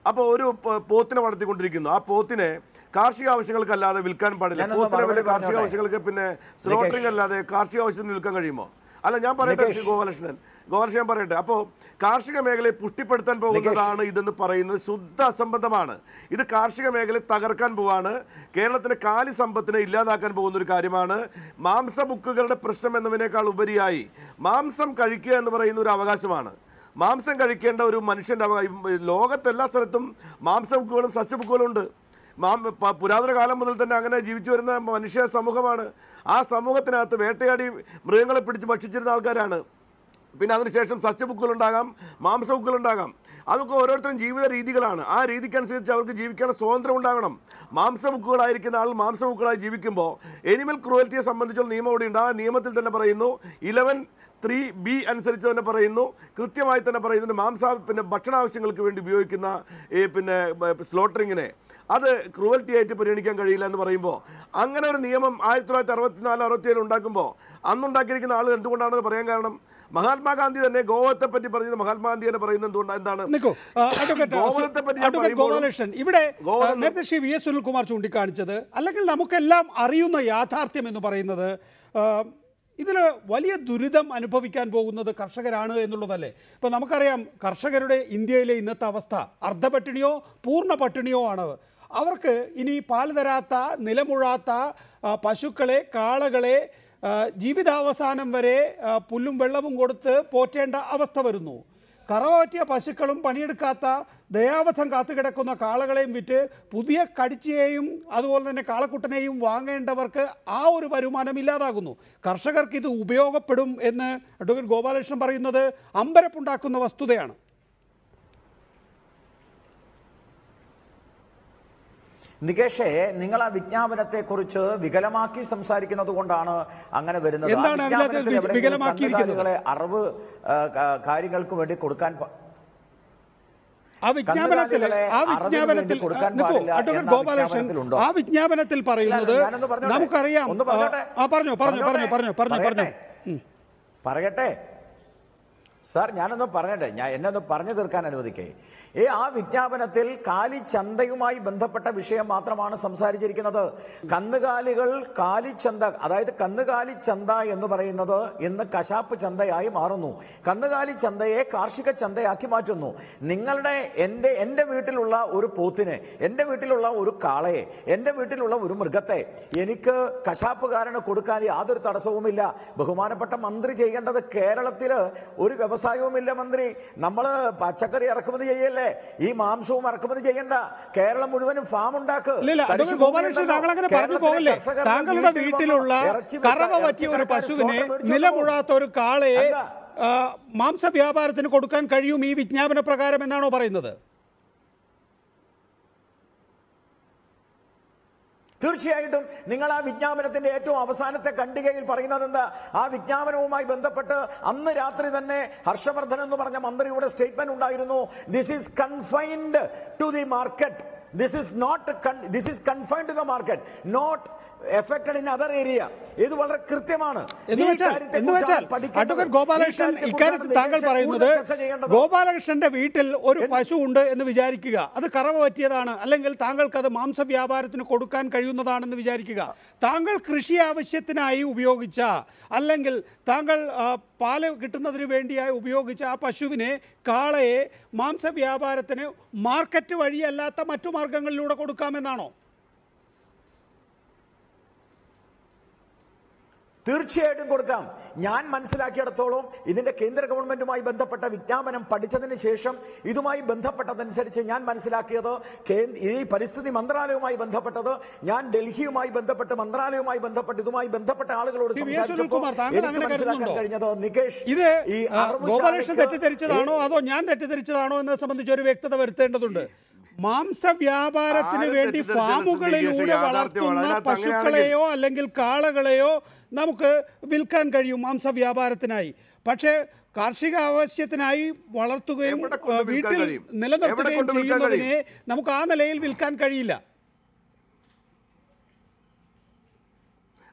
അപ്പോൾ ഒരു പോത്തിനെ വളർത്തിക്കൊണ്ടിരിക്കുന്നു, ആ പോത്തിനെ കാർഷിക ആവശ്യങ്ങൾക്കല്ലാതെ വിൽക്കാൻ പാടില്ല. പോത്തിനെ കാർഷിക ആവശ്യങ്ങൾക്ക് പിന്നെ സ്ലോട്ടറിംഗ് അല്ലാതെ കാർഷിക ആവശ്യത്തിന് വിൽക്കാൻ കഴിയുമോ? അല്ല, ഞാൻ പറയട്ടെ ഗോപാലകൃഷ്ണൻ പറയട്ടെ. അപ്പോൾ കാർഷിക മേഖലയെ പുഷ്ടിപ്പെടുത്താൻ പോകുന്നതാണ് ഇതെന്ന് പറയുന്നത് ശുദ്ധ അസംബന്ധമാണ്. ഇത് കാർഷിക മേഖലയെ തകർക്കാൻ പോവാണ്. കേരളത്തിലെ കാലി സമ്പത്തിനെ ഇല്ലാതാക്കാൻ പോകുന്ന ഒരു കാര്യമാണ്. മാംസ ബുക്കുകളുടെ പ്രശ്നം എന്നതിനേക്കാൾ ഉപരിയായി മാംസം കഴിക്കുക എന്ന് പറയുന്ന ഒരു അവകാശമാണ്. മാംസം കഴിക്കേണ്ട ഒരു മനുഷ്യന്റെ ലോകത്തെല്ലാ സ്ഥലത്തും മാംസ ബുക്കുകളും സസ്യ ബുക്കുകളും ഉണ്ട്. പുരാതന കാലം മുതൽ തന്നെ അങ്ങനെ ജീവിച്ചു വരുന്ന മനുഷ്യ സമൂഹമാണ്. ആ സമൂഹത്തിനകത്ത് വേട്ടയാടി മൃഗങ്ങളെ പിടിച്ച് ഭക്ഷിച്ചിരുന്ന ആൾക്കാരാണ്. പിന്നെ അതിനുശേഷം സസ്യ ബുക്കുകളുണ്ടാകാം, മാംസ ബുക്കുകളുണ്ടാകാം. അതൊക്കെ ഓരോരുത്തരും ജീവിത രീതികളാണ്. ആ രീതിക്കനുസരിച്ച് അവർക്ക് ജീവിക്കാനുള്ള സ്വാതന്ത്ര്യം ഉണ്ടാകണം. മാംസ ബുക്കുകളായിരിക്കുന്ന ആൾ മാംസ ബുക്കുകളായി ജീവിക്കുമ്പോൾ എനിമൽ ക്രൂവൽറ്റിയെ സംബന്ധിച്ചുള്ള നിയമം ഇവിടെ ഉണ്ട്. ആ നിയമത്തിൽ തന്നെ പറയുന്നു, 11(3)B അനുസരിച്ച് തന്നെ പറയുന്നു, കൃത്യമായി തന്നെ പറയുന്നുണ്ട്, പിന്നെ ഭക്ഷണാവശ്യങ്ങൾക്ക് വേണ്ടി ഉപയോഗിക്കുന്ന പിന്നെ സ്ലോട്ടറിങ്ങിനെ അത് ക്രൂവൽറ്റി ആയിട്ട് പരിഗണിക്കാൻ കഴിയില്ല എന്ന് പറയുമ്പോൾ, അങ്ങനെ ഒരു നിയമം 1964-67 ഉണ്ടാക്കുമ്പോൾ അന്നുണ്ടാക്കിയിരിക്കുന്ന ആൾ എന്തുകൊണ്ടാണെന്ന് പറയാൻ കാരണം, മഹാത്മാഗാന്ധി തന്നെ ഗോവത്തെ പറ്റി പറഞ്ഞത് മഹാത്മാഗാന്ധി തന്നെ പറയുന്നത് എന്താണ്? ഗോപാലകൃഷ്ണൻ, ഇവിടെ നേരത്തെ ശ്രീ വി എസ് സുനിൽകുമാർ ചൂണ്ടിക്കാണിച്ചത്, അല്ലെങ്കിൽ നമുക്കെല്ലാം അറിയുന്ന യാഥാർത്ഥ്യം എന്ന് പറയുന്നത് ഇതിൽ വലിയ ദുരിതം അനുഭവിക്കാൻ പോകുന്നത് കർഷകരാണ് എന്നുള്ളതല്ലേ? ഇപ്പം നമുക്കറിയാം, കർഷകരുടെ ഇന്ത്യയിലെ ഇന്നത്തെ അവസ്ഥ അർദ്ധപട്ടിണിയോ പൂർണ്ണ പട്ടിണിയോ ആണ്. അവർക്ക് ഇനി പാൽ തരാത്ത, നിലമുഴാത്ത പശുക്കളെ, കാളകളെ ജീവിതാവസാനം വരെ പുല്ലും വെള്ളവും കൊടുത്ത് പോറ്റേണ്ട അവസ്ഥ വരുന്നു. കറവറ്റിയ പശുക്കളും പണിയെടുക്കാത്ത ദയാവധം കാത്തുകിടക്കുന്ന കാളകളെയും വിറ്റ് പുതിയ കടിച്ചയെയും അതുപോലെ തന്നെ കാളക്കുട്ടനെയും വാങ്ങേണ്ടവർക്ക് ആ ഒരു വരുമാനം ഇല്ലാതാകുന്നു. കർഷകർക്ക് ഇത് ഉപയോഗപ്പെടും എന്ന് അഡ്വക്കേറ്റ് ഗോപാലകൃഷ്ണൻ പറയുന്നത് അമ്പരപ്പുണ്ടാക്കുന്ന വസ്തുതയാണ്. നികേഷേ, നിങ്ങൾ ആ വിജ്ഞാപനത്തെ കുറിച്ച് വികലമാക്കി സംസാരിക്കുന്നത് കൊണ്ടാണ് അങ്ങനെ വരുന്നത്. അറിവ് കാര്യങ്ങൾക്ക് വേണ്ടി കൊടുക്കാൻ ആ വിജ്ഞാപനത്തിൽ പറയുന്നത് നമുക്കറിയാം. പറയട്ടെ സാർ, ഞാനൊന്ന് പറഞ്ഞട്ടെ, എന്നെ ഒന്ന് പറഞ്ഞു തീർക്കാൻ അനുവദിക്കേ. ആ വിജ്ഞാപനത്തിൽ കാലിച്ചന്തയുമായി ബന്ധപ്പെട്ട വിഷയം മാത്രമാണ് സംസാരിച്ചിരിക്കുന്നത്. കന്നുകാലികൾ കാലിച്ചന്ത, അതായത് കന്നുകാലി ചന്ത എന്ന് പറയുന്നത് ഇന്ന് കശാപ്പ് ചന്തയായി മാറുന്നു. കന്നുകാലി ചന്തയെ കാർഷിക ചന്തയാക്കി മാറ്റുന്നു. എൻ്റെ വീട്ടിലുള്ള ഒരു പോത്തിനെ, എൻ്റെ വീട്ടിലുള്ള ഒരു കാളയെ, എൻ്റെ വീട്ടിലുള്ള ഒരു മൃഗത്തെ എനിക്ക് കശാപ്പുകാരന് കൊടുക്കാൻ യാതൊരു തടസ്സവുമില്ല. ബഹുമാനപ്പെട്ട മന്ത്രി ചെയ്യേണ്ടത്, കേരളത്തില് ഒരു വ്യവസായവുമില്ല മന്ത്രി, നമ്മൾ പച്ചക്കറി ഇറക്കുമതി ചെയ്യല്ലേ, ചെയ്യണ്ടേ? ഈ മാംസവും ഇറക്കുമതി ചെയ്യണ്ട, കേരളം മുഴുവനും ഫാം ഉണ്ടാക്കുക. ഗോപാലകൃഷ്ണൻ, താങ്കൾ അങ്ങനെ പറഞ്ഞു പോകല്ലേ? താങ്കളുടെ വീട്ടിലുള്ള കറവ പറ്റിയ ഒരു പശുവിനെ, നിലമുഴാത്ത ഒരു കാളയെ മാംസ വ്യാപാരത്തിന് കൊടുക്കാൻ കഴിയും ഈ വിജ്ഞാപന പ്രകാരം എന്നാണോ പറയുന്നത്? തീർച്ചയായിട്ടും നിങ്ങൾ ആ വിജ്ഞാപനത്തിന്റെ ഏറ്റവും അവസാനത്തെ ഖണ്ഡികയിൽ പറയുന്നത് എന്താ? ആ വിജ്ഞാപനവുമായി ബന്ധപ്പെട്ട് അന്ന് രാത്രി തന്നെ ഹർഷവർദ്ധൻ എന്ന് പറഞ്ഞ മന്ത്രിയുടെ സ്റ്റേറ്റ്മെന്റ് ഉണ്ടായിരുന്നു. This is confined to the market, this is confined to the market, not affected in other area. ഇത് വളരെ കൃത്യമാണ്. അഡ്വക്കേറ്റ് ഗോപാലകൃഷ്ണൻ, ഇക്കാര്യത്തിൽ താങ്കൾ പറയുന്നത് ഗോപാലകൃഷ്ണന്റെ വീട്ടിൽ ഒരു പശു ഉണ്ട് എന്ന് വിചാരിക്കുക, അത് കറവ പറ്റിയതാണ്, അല്ലെങ്കിൽ താങ്കൾക്ക് അത് മാംസ വ്യാപാരത്തിന് കൊടുക്കാൻ കഴിയുന്നതാണെന്ന് വിചാരിക്കുക. താങ്കൾ കൃഷി ആവശ്യത്തിനായി ഉപയോഗിച്ച, അല്ലെങ്കിൽ താങ്കൾ പാല് കിട്ടുന്നതിന് വേണ്ടിയായി ഉപയോഗിച്ച ആ പശുവിനെ, കാളയെ മാംസ വ്യാപാരത്തിന് മാർക്കറ്റ് വഴിയല്ലാത്ത മറ്റു മാർഗങ്ങളിലൂടെ കൊടുക്കാമെന്നാണോ? തീർച്ചയായിട്ടും കൊടുക്കാം. ഞാൻ മനസ്സിലാക്കിയിടത്തോളം ഇതിന്റെ കേന്ദ്ര ഗവൺമെന്റുമായി ബന്ധപ്പെട്ട വിജ്ഞാപനം പഠിച്ചതിന് ശേഷം ഇതുമായി ബന്ധപ്പെട്ടതനുസരിച്ച് ഞാൻ മനസ്സിലാക്കിയത്, ഈ പരിസ്ഥിതി മന്ത്രാലയവുമായി ബന്ധപ്പെട്ടത്, ഞാൻ ഡൽഹിയുമായി ബന്ധപ്പെട്ട് മന്ത്രാലയവുമായി ബന്ധപ്പെട്ട് ഇതുമായി ബന്ധപ്പെട്ട ആളുകളോട് സംസാരിച്ചപ്പോൾ മനസ്സിലാക്കാൻ കഴിഞ്ഞത്, നികേഷ്, ഇത് ഗോപാലകൃഷ്ണൻ തെറ്റിദ്ധരിച്ചതാണോ അതോ ഞാൻ തെറ്റിദ്ധരിച്ചതാണോ എന്നത് സംബന്ധിച്ച് ഒരു വ്യക്തത വരുത്തേണ്ടതുണ്ട്. മാംസ വ്യാപാരത്തിന് വേണ്ടി ഫാമുകളിലൂടെ വളർത്തുന്ന പശുക്കളെയോ അല്ലെങ്കിൽ കാളകളെയോ നമുക്ക് വിൽക്കാൻ കഴിയും മാംസ വ്യാപാരത്തിനായി. പക്ഷേ കാർഷിക ആവശ്യത്തിനായി വളർത്തുകയും വീട്ടിൽ നിലനിർത്തുകയും ചെയ്യുന്നതിനെ നമുക്ക് ആ നിലയിൽ വിൽക്കാൻ കഴിയില്ല.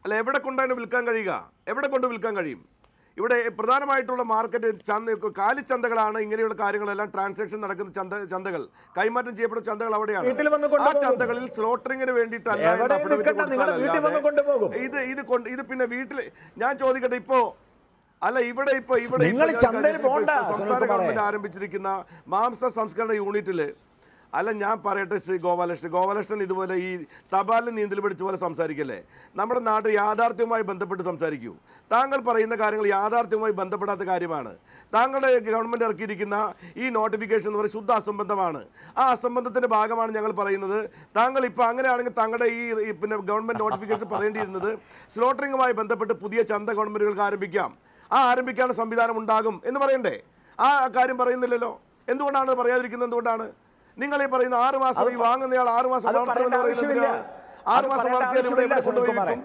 അല്ല, എവിടെ കൊണ്ടാണ് വിൽക്കാൻ കഴിയുക? എവിടെ കൊണ്ട് വിൽക്കാൻ കഴിയും? ഇവിടെ പ്രധാനമായിട്ടുള്ള മാർക്കറ്റ് കാലിച്ചന്തകളാണ്. ഇങ്ങനെയുള്ള കാര്യങ്ങളെല്ലാം ട്രാൻസാക്ഷൻ നടക്കുന്ന ചന്തകൾ, കൈമാറ്റം ചെയ്യപ്പെടുന്ന ചന്തകൾ അവിടെയാണ്. ആ ചന്തകളിൽ സ്ലോട്ടറിങ്ങിന് വേണ്ടിയിട്ടല്ല ഇത് പിന്നെ വീട്ടിൽ ഞാൻ ചോദിക്കട്ടെ, ഇപ്പോ അല്ല ഇവിടെ സംസ്ഥാന ഗവൺമെന്റ് ആരംഭിച്ചിരിക്കുന്ന മാംസ സംസ്കരണ യൂണിറ്റില്, അല്ല ഞാൻ പറയട്ടെ ശ്രീ ഗോപാലകൃഷ്ണൻ ഇതുപോലെ ഈ തപാലിൽ നീന്തൽ പിടിച്ച പോലെ സംസാരിക്കല്ലേ? നമ്മുടെ നാട് യാഥാർത്ഥ്യവുമായി ബന്ധപ്പെട്ട് സംസാരിക്കൂ. താങ്കൾ പറയുന്ന കാര്യങ്ങൾ യാഥാർത്ഥ്യവുമായി ബന്ധപ്പെടാത്ത കാര്യമാണ്. താങ്കളുടെ ഗവൺമെന്റ് ഇറക്കിയിരിക്കുന്ന ഈ നോട്ടിഫിക്കേഷൻ എന്ന് പറയുന്നത് ശുദ്ധ അസംബന്ധമാണ്. ആ അസംബന്ധത്തിന്റെ ഭാഗമാണ് ഞങ്ങൾ പറയുന്നത്. താങ്കൾ ഇപ്പൊ അങ്ങനെയാണെങ്കിൽ താങ്കളുടെ ഈ പിന്നെ ഗവൺമെന്റ് നോട്ടിഫിക്കേഷൻ പറയേണ്ടിയിരുന്നത് സ്ലോട്ടറിങ്ങുമായി ബന്ധപ്പെട്ട് പുതിയ ചന്ത ഗവൺമെന്റുകൾക്ക് ആരംഭിക്കാം, ആ ആരംഭിക്കാനുള്ള സംവിധാനം ഉണ്ടാകും എന്ന് പറയണ്ടേ? ആ കാര്യം പറയുന്നില്ലല്ലോ. എന്തുകൊണ്ടാണ് പറയാതിരിക്കുന്നത്? എന്തുകൊണ്ടാണ് നിങ്ങൾ ഈ പറയുന്ന 6 മാസം ഈ വാങ്ങുന്നയാൾ 6 മാസം വളർത്തുമെന്ന് പറയുന്നത്? 6 മാസം വളർത്തിയാൽ ഇവിടെ കൊണ്ടുപോയി വിൽക്കും.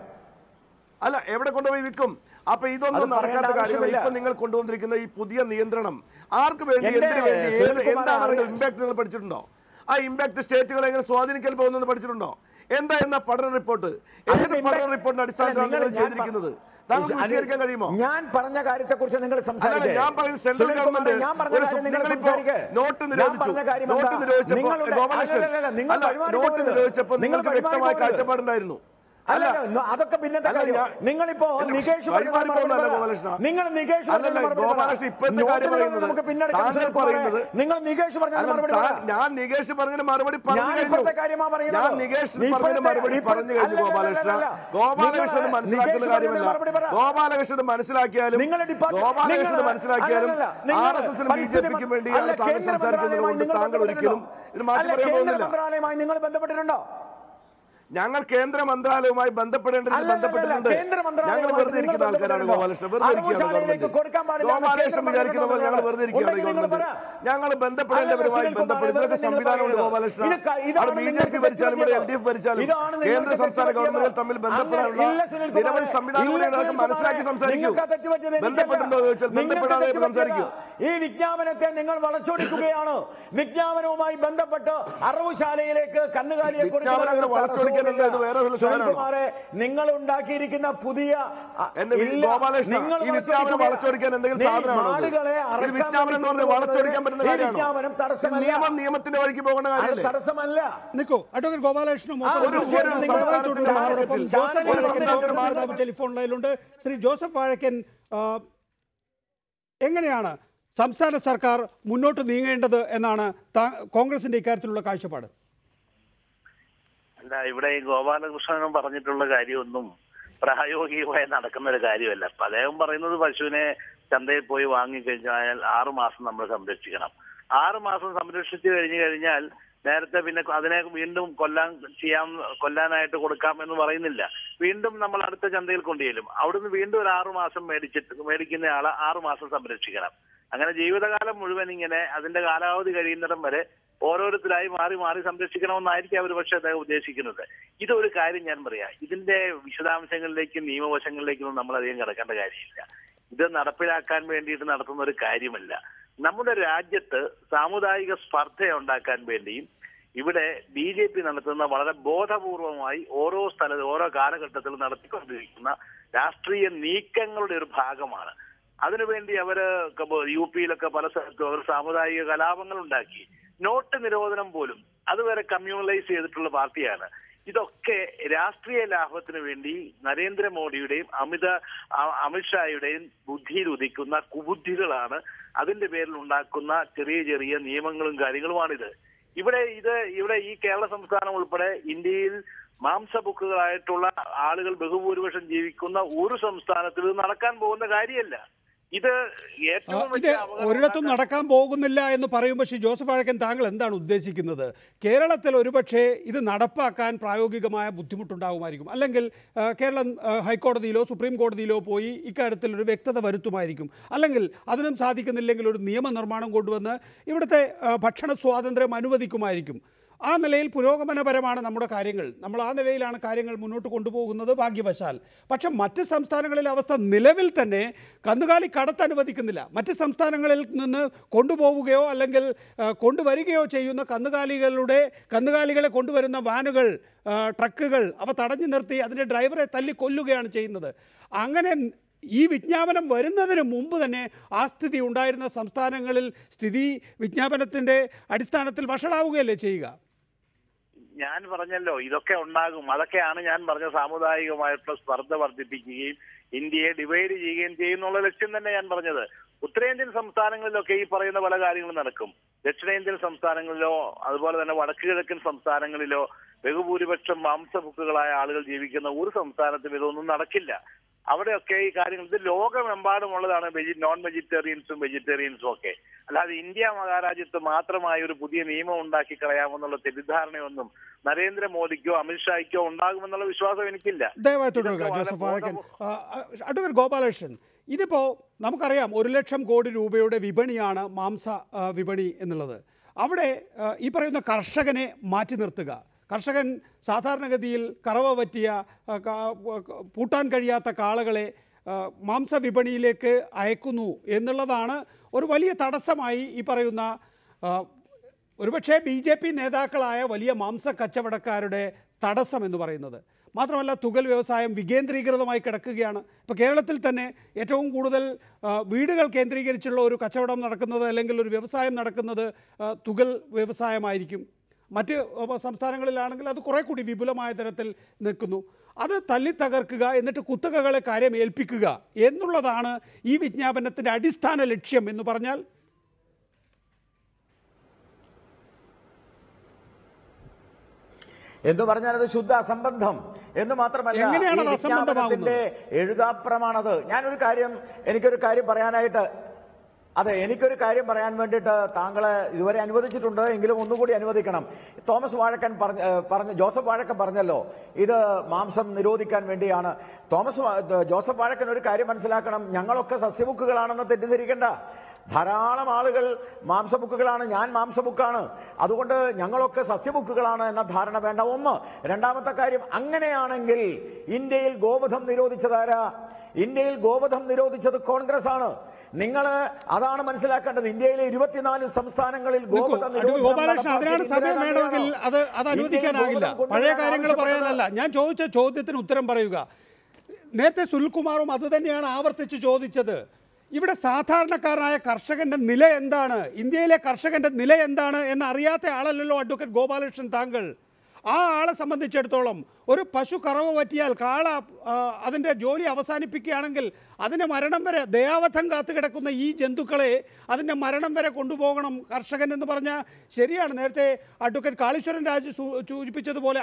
അല്ല, എവിടെ കൊണ്ടുപോയി വിൽക്കും? അപ്പൊ ഇതൊന്നും നടക്കാത്ത കാര്യങ്ങൾ. ഇപ്പൊ നിങ്ങൾ കൊണ്ടുവന്നിരിക്കുന്ന ഈ പുതിയ നിയന്ത്രണം ആർക്ക് വേണ്ടി, എന്തിനു വേണ്ടി, എന്താണ് ഇമ്പാക്ട് നിങ്ങൾ പഠിച്ചിട്ടുണ്ടോ? ആ ഇമ്പാക്ട് സ്റ്റേറ്റുകളെ എങ്ങനെ സ്വാധീനിക്കാൻ പോകുന്നത് പഠിച്ചിട്ടുണ്ടോ? എന്താ എന്ന പഠന റിപ്പോർട്ട്, ഏത് പഠന റിപ്പോർട്ടിന്റെ അടിസ്ഥാനത്തിലാണ് നിങ്ങൾ ചെയ്തിരിക്കുന്നത്? കഴിയുമോ? ഞാൻ പറഞ്ഞ കാര്യത്തെ കുറിച്ച് നിങ്ങൾ സംസാരിക്കുക. ഞാൻ പറയുന്നത് സെൻട്രൽ ഗവൺമെന്റ് നോട്ട് നിരോധിച്ചപ്പോൾ നിങ്ങൾക്ക് വ്യക്തമായ കാഴ്ചപ്പാടുണ്ടായിരുന്നു. അതൊക്കെ പിന്നത്തെ കാര്യം. നിങ്ങളിപ്പോ നികേഷ് നിങ്ങൾ നികേഷ് നമുക്ക് പിന്നീട് നിങ്ങൾ നികേഷ് പറഞ്ഞ മറുപടി. ഞാൻ നികേഷ് പറഞ്ഞ മറുപടി പറഞ്ഞു കാര്യമാ പറയുന്നത്. ഞാൻ നികേഷ് പറഞ്ഞ മറുപടി പറഞ്ഞു കഴിഞ്ഞു. ഗോപാലകൃഷ്ണൻ മനസ്സിലാക്കുന്ന കാര്യമല്ല. ഗോപാലകൃഷ്ണൻ മനസ്സിലാക്കിയാലും RSSനും BJPക്കും വേണ്ടിയാണ് താങ്കൾ സംസാരിക്കുന്നത്. താങ്കൾ ഒരിക്കലും ഇത് മാറ്റി പറയാൻ പോകുന്നില്ല. മന്ത്രാലയവുമായി നിങ്ങൾ ബന്ധപ്പെട്ടിട്ടുണ്ടോ? ഞങ്ങൾ കേന്ദ്ര മന്ത്രാലയവുമായി ബന്ധപ്പെടേണ്ടതിന് ബന്ധപ്പെട്ടിട്ടുണ്ട്. ഞങ്ങൾ വെറുതെ ഇരിക്കുന്ന ആൾക്കാരാണ് ഗോപാലകൃഷ്ണൻ. വെറുതെ ഗോപാലകൃഷ്ണൻ വിചാരിക്കുന്ന പോലെ ഞങ്ങൾ വെറുതെ ഇരിക്കുകയാണ് ഗവൺമെന്റ്. ഞങ്ങൾ ബന്ധപ്പെടേണ്ടവരുമായി ബന്ധപ്പെടുന്ന സംവിധാനമുണ്ട് ഗോപാലകൃഷ്ണൻ. അവിടെ BJP ഭരിച്ചാലും ഇവിടെ LDF ഭരിച്ചാലും കേന്ദ്ര സംസ്ഥാന ഗവൺമെന്റുകൾ തമ്മിൽ ബന്ധപ്പെടാനുള്ള നിരവധി സംവിധാനങ്ങളെ മനസ്സിലാക്കി സംസാരിക്കൂ. ബന്ധപ്പെട്ടുണ്ടോ ചോദിച്ചാൽ ബന്ധപ്പെടാതെ സംസാരിക്കൂ. ഈ വിജ്ഞാപനത്തെ നിങ്ങൾ വളച്ചൊടിക്കുകയാണ്. വിജ്ഞാപനവുമായി ബന്ധപ്പെട്ട് അറവുശാലയിലേക്ക് കന്നുകാലിയെ കൊടുക്കുക. നിങ്ങൾ ഉണ്ടാക്കിയിരിക്കുന്ന പുതിയ നിയമത്തിന്റെ വഴിക്ക് പോകേണ്ട കാര്യമല്ല, തടസ്സമല്ല. നിൽക്കൂ അഡ്വക്കേറ്റ് ഗോപാലകൃഷ്ണൻ ടെലിഫോൺ ലൈനിലുണ്ട്. ശ്രീ ജോസഫ് വാഴക്കൻ, എങ്ങനെയാണ് സംസ്ഥാന സർക്കാർ മുന്നോട്ട് നീങ്ങേണ്ടത് എന്നാണ് കോൺഗ്രസിന്റെ ഇക്കാര്യത്തിലുള്ള കാഴ്ചപ്പാട്? അല്ല, ഇവിടെ ഈ ഗോപാലകൃഷ്ണനും പറഞ്ഞിട്ടുള്ള കാര്യമൊന്നും പ്രായോഗികമായി നടക്കുന്ന ഒരു കാര്യമല്ല. അദ്ദേഹം പറയുന്നത് പശുവിനെ ചന്തയിൽ പോയി വാങ്ങിക്കഴിഞ്ഞാൽ 6 മാസം നമ്മൾ സംരക്ഷിക്കണം. 6 മാസം സംരക്ഷിച്ചു കഴിഞ്ഞാൽ നേരത്തെ പിന്നെ അതിനെ വീണ്ടും കൊല്ലാനായിട്ട് കൊടുക്കാം എന്ന് പറയുന്നില്ല. വീണ്ടും നമ്മൾ അടുത്ത ചന്തയിൽ കൊണ്ടുചെല്ലും. അവിടുന്ന് വീണ്ടും ഒരു 6 മാസം മേടിക്കുന്ന ആളെ 6 മാസം സംരക്ഷിക്കണം. അങ്ങനെ ജീവിതകാലം മുഴുവൻ ഇങ്ങനെ അതിന്റെ കാലാവധി കഴിയുന്നിടം വരെ ഓരോരുത്തരായി മാറി മാറി സംരക്ഷിക്കണമെന്നായിരിക്കും അവർ പക്ഷേ അദ്ദേഹം ഉദ്ദേശിക്കുന്നത്. ഇതൊരു കാര്യം ഞാൻ പറയാം, ഇതിന്റെ വിശദാംശങ്ങളിലേക്കും നിയമവശങ്ങളിലേക്കും നമ്മൾ അധികം കിടക്കേണ്ട കാര്യമില്ല. ഇത് നടപ്പിലാക്കാൻ വേണ്ടിയിട്ട് നടത്തുന്ന ഒരു കാര്യമല്ല. നമ്മുടെ രാജ്യത്ത് സാമുദായിക സ്പർദ്ധ ഉണ്ടാക്കാൻ വേണ്ടിയും ഇവിടെ BJP നടത്തുന്ന വളരെ ബോധപൂർവമായി ഓരോ സ്ഥലത്ത് ഓരോ കാലഘട്ടത്തിൽ നടത്തിക്കൊണ്ടിരിക്കുന്ന രാഷ്ട്രീയ നീക്കങ്ങളുടെ ഒരു ഭാഗമാണ്. അതിനുവേണ്ടി അവര് UP-യിലൊക്കെ പല സ്ഥലത്തും അവർ സാമുദായിക കലാപങ്ങൾ ഉണ്ടാക്കി. നോട്ട് നിരോധനം പോലും അതുവരെ കമ്മ്യൂണലൈസ് ചെയ്തിട്ടുള്ള പാർട്ടിയാണ്. ഇതൊക്കെ രാഷ്ട്രീയ ലാഭത്തിന് വേണ്ടി നരേന്ദ്രമോദിയുടെയും അമിത്ഷായുടെയും ബുദ്ധിയിൽ ഉദിക്കുന്ന കുബുദ്ധികളാണ്. അതിന്റെ പേരിൽ ഉണ്ടാക്കുന്ന ചെറിയ ചെറിയ നിയമങ്ങളും കാര്യങ്ങളുമാണിത്. ഇവിടെ ഈ കേരള സംസ്ഥാനം ഉൾപ്പെടെ ഇന്ത്യയിൽ മാംസബുക്കുകളായിട്ടുള്ള ആളുകൾ ബഹുഭൂരിപക്ഷം ജീവിക്കുന്ന ഒരു സംസ്ഥാനത്തിൽ നടക്കാൻ പോകുന്ന കാര്യമല്ല. ഇത് ഒരിടത്തും നടക്കാൻ പോകുന്നില്ല എന്ന് പറയുമ്പോൾ ശ്രീ ജോസഫ് വാഴക്കൻ താങ്കൾ എന്താണ് ഉദ്ദേശിക്കുന്നത്? കേരളത്തിൽ ഒരുപക്ഷെ ഇത് നടപ്പാക്കാൻ പ്രായോഗികമായ ബുദ്ധിമുട്ടുണ്ടാകുമായിരിക്കും, അല്ലെങ്കിൽ കേരളം ഹൈക്കോടതിയിലോ സുപ്രീം കോടതിയിലോ പോയി ഇക്കാര്യത്തിൽ ഒരു വ്യക്തത വരുത്തുമായിരിക്കും, അല്ലെങ്കിൽ അതിനും സാധിക്കുന്നില്ലെങ്കിൽ ഒരു നിയമനിർമ്മാണം കൊണ്ടുവന്ന് ഇവിടുത്തെ ഭക്ഷണ സ്വാതന്ത്ര്യം അനുവദിക്കുമായിരിക്കും. ആ നിലയിൽ പുരോഗമനപരമാണ് നമ്മുടെ കാര്യങ്ങൾ. നമ്മൾ ആ നിലയിലാണ് കാര്യങ്ങൾ മുന്നോട്ട് കൊണ്ടുപോകുന്നത് ഭാഗ്യവശാൽ. പക്ഷെ മറ്റ് സംസ്ഥാനങ്ങളിലെ അവസ്ഥ നിലവിൽ തന്നെ കന്നുകാലി കടത്ത് അനുവദിക്കുന്നില്ല. മറ്റ് സംസ്ഥാനങ്ങളിൽ നിന്ന് കൊണ്ടുപോവുകയോ അല്ലെങ്കിൽ കൊണ്ടുവരികയോ ചെയ്യുന്ന കന്നുകാലികളെ കൊണ്ടുവരുന്ന വാനുകൾ, ട്രക്കുകൾ അവ തടഞ്ഞു നിർത്തി അതിൻ്റെ ഡ്രൈവറെ തല്ലിക്കൊല്ലുകയാണ് ചെയ്യുന്നത്. അങ്ങനെ ഈ വിജ്ഞാപനം വരുന്നതിന് മുമ്പ് തന്നെ ആ സ്ഥിതി ഉണ്ടായിരുന്ന സംസ്ഥാനങ്ങളിൽ സ്ഥിതി വിജ്ഞാപനത്തിൻ്റെ അടിസ്ഥാനത്തിൽ വഷളാവുകയല്ലേ ചെയ്യുക? ഞാൻ പറഞ്ഞല്ലോ ഇതൊക്കെ ഉണ്ടാകും. അതൊക്കെയാണ് ഞാൻ പറഞ്ഞ സാമുദായികമായിട്ടുള്ള സ്പർദ്ധ വർദ്ധിപ്പിക്കുകയും ഇന്ത്യയെ ഡിവൈഡ് ചെയ്യുകയും ചെയ്യുന്നുള്ള ലക്ഷ്യം തന്നെ ഞാൻ പറഞ്ഞത്. ഉത്തരേന്ത്യൻ സംസ്ഥാനങ്ങളിലൊക്കെ ഈ പറയുന്ന പല കാര്യങ്ങളും നടക്കും. ദക്ഷിണേന്ത്യൻ സംസ്ഥാനങ്ങളിലോ അതുപോലെ തന്നെ വടക്ക് കിഴക്കൻ സംസ്ഥാനങ്ങളിലോ ബഹുഭൂരിപക്ഷം മാംസഭുക്കുകളായ ആളുകൾ ജീവിക്കുന്ന ഒരു സംസ്ഥാനത്തും ഇതൊന്നും നടക്കില്ല. അവിടെയൊക്കെ ഈ കാര്യങ്ങൾ ഇത് ലോകമെമ്പാടുമുള്ളതാണ്. നോൺ വെജിറ്റേറിയൻസും വെജിറ്റേറിയൻസും ഒക്കെ. അല്ലാതെ ഇന്ത്യ മഹാരാജ്യത്ത് മാത്രമായി ഒരു പുതിയ നിയമം ഉണ്ടാക്കി കളയാമെന്നുള്ള തെറ്റിദ്ധാരണയൊന്നും നരേന്ദ്രമോദിക്കോ അമിത്ഷായ്ക്കോ ഉണ്ടാകുമെന്നുള്ള വിശ്വാസം എനിക്കില്ല. ദയവായി തുടരുക ജോസഫ് വാഴക്കൻ. അഡ്വക്കേറ്റ് ഗോപാലകൃഷ്ണൻ, ഇതിപ്പോൾ നമുക്കറിയാം 1 ലക്ഷം കോടി രൂപയുടെ വിപണിയാണ് മാംസ വിപണി എന്നുള്ളത്. അവിടെ ഈ പറയുന്ന കർഷകനെ മാറ്റി നിർത്തുക, കർഷകൻ സാധാരണഗതിയിൽ കറവ പറ്റിയ പൂട്ടാൻ കഴിയാത്ത കാളകളെ മാംസവിപണിയിലേക്ക് അയക്കുന്നു എന്നുള്ളതാണ് ഒരു വലിയ തടസ്സമായി ഈ പറയുന്ന ഒരുപക്ഷെ BJP നേതാക്കളായ വലിയ മാംസ കച്ചവടക്കാരുടെ തടസ്സം എന്ന് പറയുന്നത്. മാത്രമല്ല തുകൽ വ്യവസായം വികേന്ദ്രീകൃതമായി കിടക്കുകയാണ്. ഇപ്പോൾ കേരളത്തിൽ തന്നെ ഏറ്റവും കൂടുതൽ വീടുകൾ കേന്ദ്രീകരിച്ചുള്ള ഒരു കച്ചവടം നടക്കുന്നത് അല്ലെങ്കിൽ ഒരു വ്യവസായം നടക്കുന്നത് തുകൽ വ്യവസായമായിരിക്കും. മറ്റ് സംസ്ഥാനങ്ങളിലാണെങ്കിൽ അത് കുറേ കൂടി വിപുലമായ തരത്തിൽ നിൽക്കുന്നു. അത് തല്ലി തകർക്കുക, എന്നിട്ട് കുത്തകകളെ കാര്യം ഏൽപ്പിക്കുക എന്നുള്ളതാണ് ഈ വിജ്ഞാപനത്തിൻ്റെ അടിസ്ഥാന ലക്ഷ്യം എന്ന് പറഞ്ഞാൽ എന്ന് പറഞ്ഞാൽ അത് ശുദ്ധ അസംബന്ധം എന്ന് മാത്രമല്ല വിജ്ഞാപനത്തിന്റെ എഴുതാപ്രമാണത്. എനിക്കൊരു കാര്യം പറയാൻ വേണ്ടിയിട്ട് താങ്കളെ ഇതുവരെ അനുവദിച്ചിട്ടുണ്ട്, എങ്കിലും ഒന്നുകൂടി അനുവദിക്കണം. ജോസഫ് വാഴക്കൻ പറഞ്ഞല്ലോ ഇത് മാംസം നിരോധിക്കാൻ വേണ്ടിയാണ്. ജോസഫ് വാഴക്കൻ ഒരു കാര്യം മനസ്സിലാക്കണം, ഞങ്ങളൊക്കെ സസ്യബുക്കുകളാണെന്ന് തെറ്റിദ്ധരിക്കേണ്ട. ധാരാളം ആളുകൾ മാംസബുക്കുകളാണ്, ഞാൻ മാംസബുക്കാണ്, അതുകൊണ്ട് ഞങ്ങളൊക്കെ സസ്യബുക്കുകളാണ് എന്ന ധാരണ വേണ്ട. ഒന്ന്. രണ്ടാമത്തെ കാര്യം, അങ്ങനെയാണെങ്കിൽ ഇന്ത്യയിൽ ഗോവധം നിരോധിച്ചതാരാ? ഇന്ത്യയിൽ ഗോവധം നിരോധിച്ചത് കോൺഗ്രസ് ആണ്. നിങ്ങൾ അതാണ് മനസ്സിലാക്കേണ്ടത്. ഇന്ത്യയിലെ 24 സംസ്ഥാനങ്ങളിൽ ഗോപാലകൃഷ്ണൻ, അതിനാണ് സമയം വേണമെങ്കിൽ അത് അനുവദിക്കാനാകില്ല. പഴയ കാര്യങ്ങൾ പറയാനല്ല. ഞാൻ ചോദിച്ച ചോദ്യത്തിന് ഉത്തരം പറയുക. നേരത്തെ സുനിൽകുമാറും അത് തന്നെയാണ് ആവർത്തിച്ച് ചോദിച്ചത്. ഇവിടെ സാധാരണക്കാരനായ കർഷകന്റെ നില എന്താണ്, ഇന്ത്യയിലെ കർഷകന്റെ നില എന്താണ് എന്ന് അറിയാത്ത ആളല്ലല്ലോ അഡ്വക്കേറ്റ് ഗോപാലകൃഷ്ണൻ താങ്കൾ. ആ ആളെ സംബന്ധിച്ചിടത്തോളം ഒരു പശു കറവ പറ്റിയാൽ കാള അതിൻ്റെ ജോലി അവസാനിപ്പിക്കുകയാണെങ്കിൽ അതിൻ്റെ മരണം വരെ ദയാവധം കാത്തു കിടക്കുന്ന ഈ ജന്തുക്കളെ അതിൻ്റെ മരണം വരെ കൊണ്ടുപോകണം കർഷകൻ എന്ന് പറഞ്ഞാൽ ശരിയാണ്. നേരത്തെ അഡ്വക്കേറ്റ് കാളീശ്വരൻ രാജു സൂചിപ്പിച്ചതുപോലെ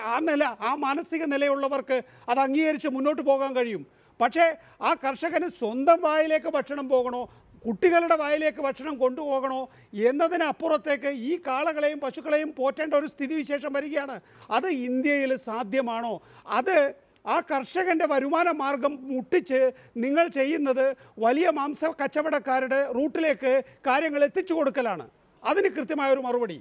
ആ മാനസിക നിലയുള്ളവർക്ക് അത് അംഗീകരിച്ച് മുന്നോട്ട് പോകാൻ കഴിയും. പക്ഷേ ആ കർഷകന് സ്വന്തം വായിലേക്ക് ഭക്ഷണം പോകണോ, കുട്ടികളുടെ വായിലേക്ക് ഭക്ഷണം കൊണ്ടുപോകണോ എന്നതിനപ്പുറത്തേക്ക് ഈ കാളകളെയും പശുക്കളെയും പോറ്റേണ്ട ഒരു സ്ഥിതിവിശേഷം വരികയാണ്. അത് ഇന്ത്യയിൽ സാധ്യമാണോ? അത് ആ കർഷകൻ്റെ വരുമാന മാർഗം മുട്ടിച്ച് നിങ്ങൾ ചെയ്യുന്നത് വലിയ മാംസ കച്ചവടക്കാരുടെ റൂട്ടിലേക്ക് കാര്യങ്ങൾ എത്തിച്ചു കൊടുക്കലാണ്. അതിന് കൃത്യമായൊരു മറുപടി.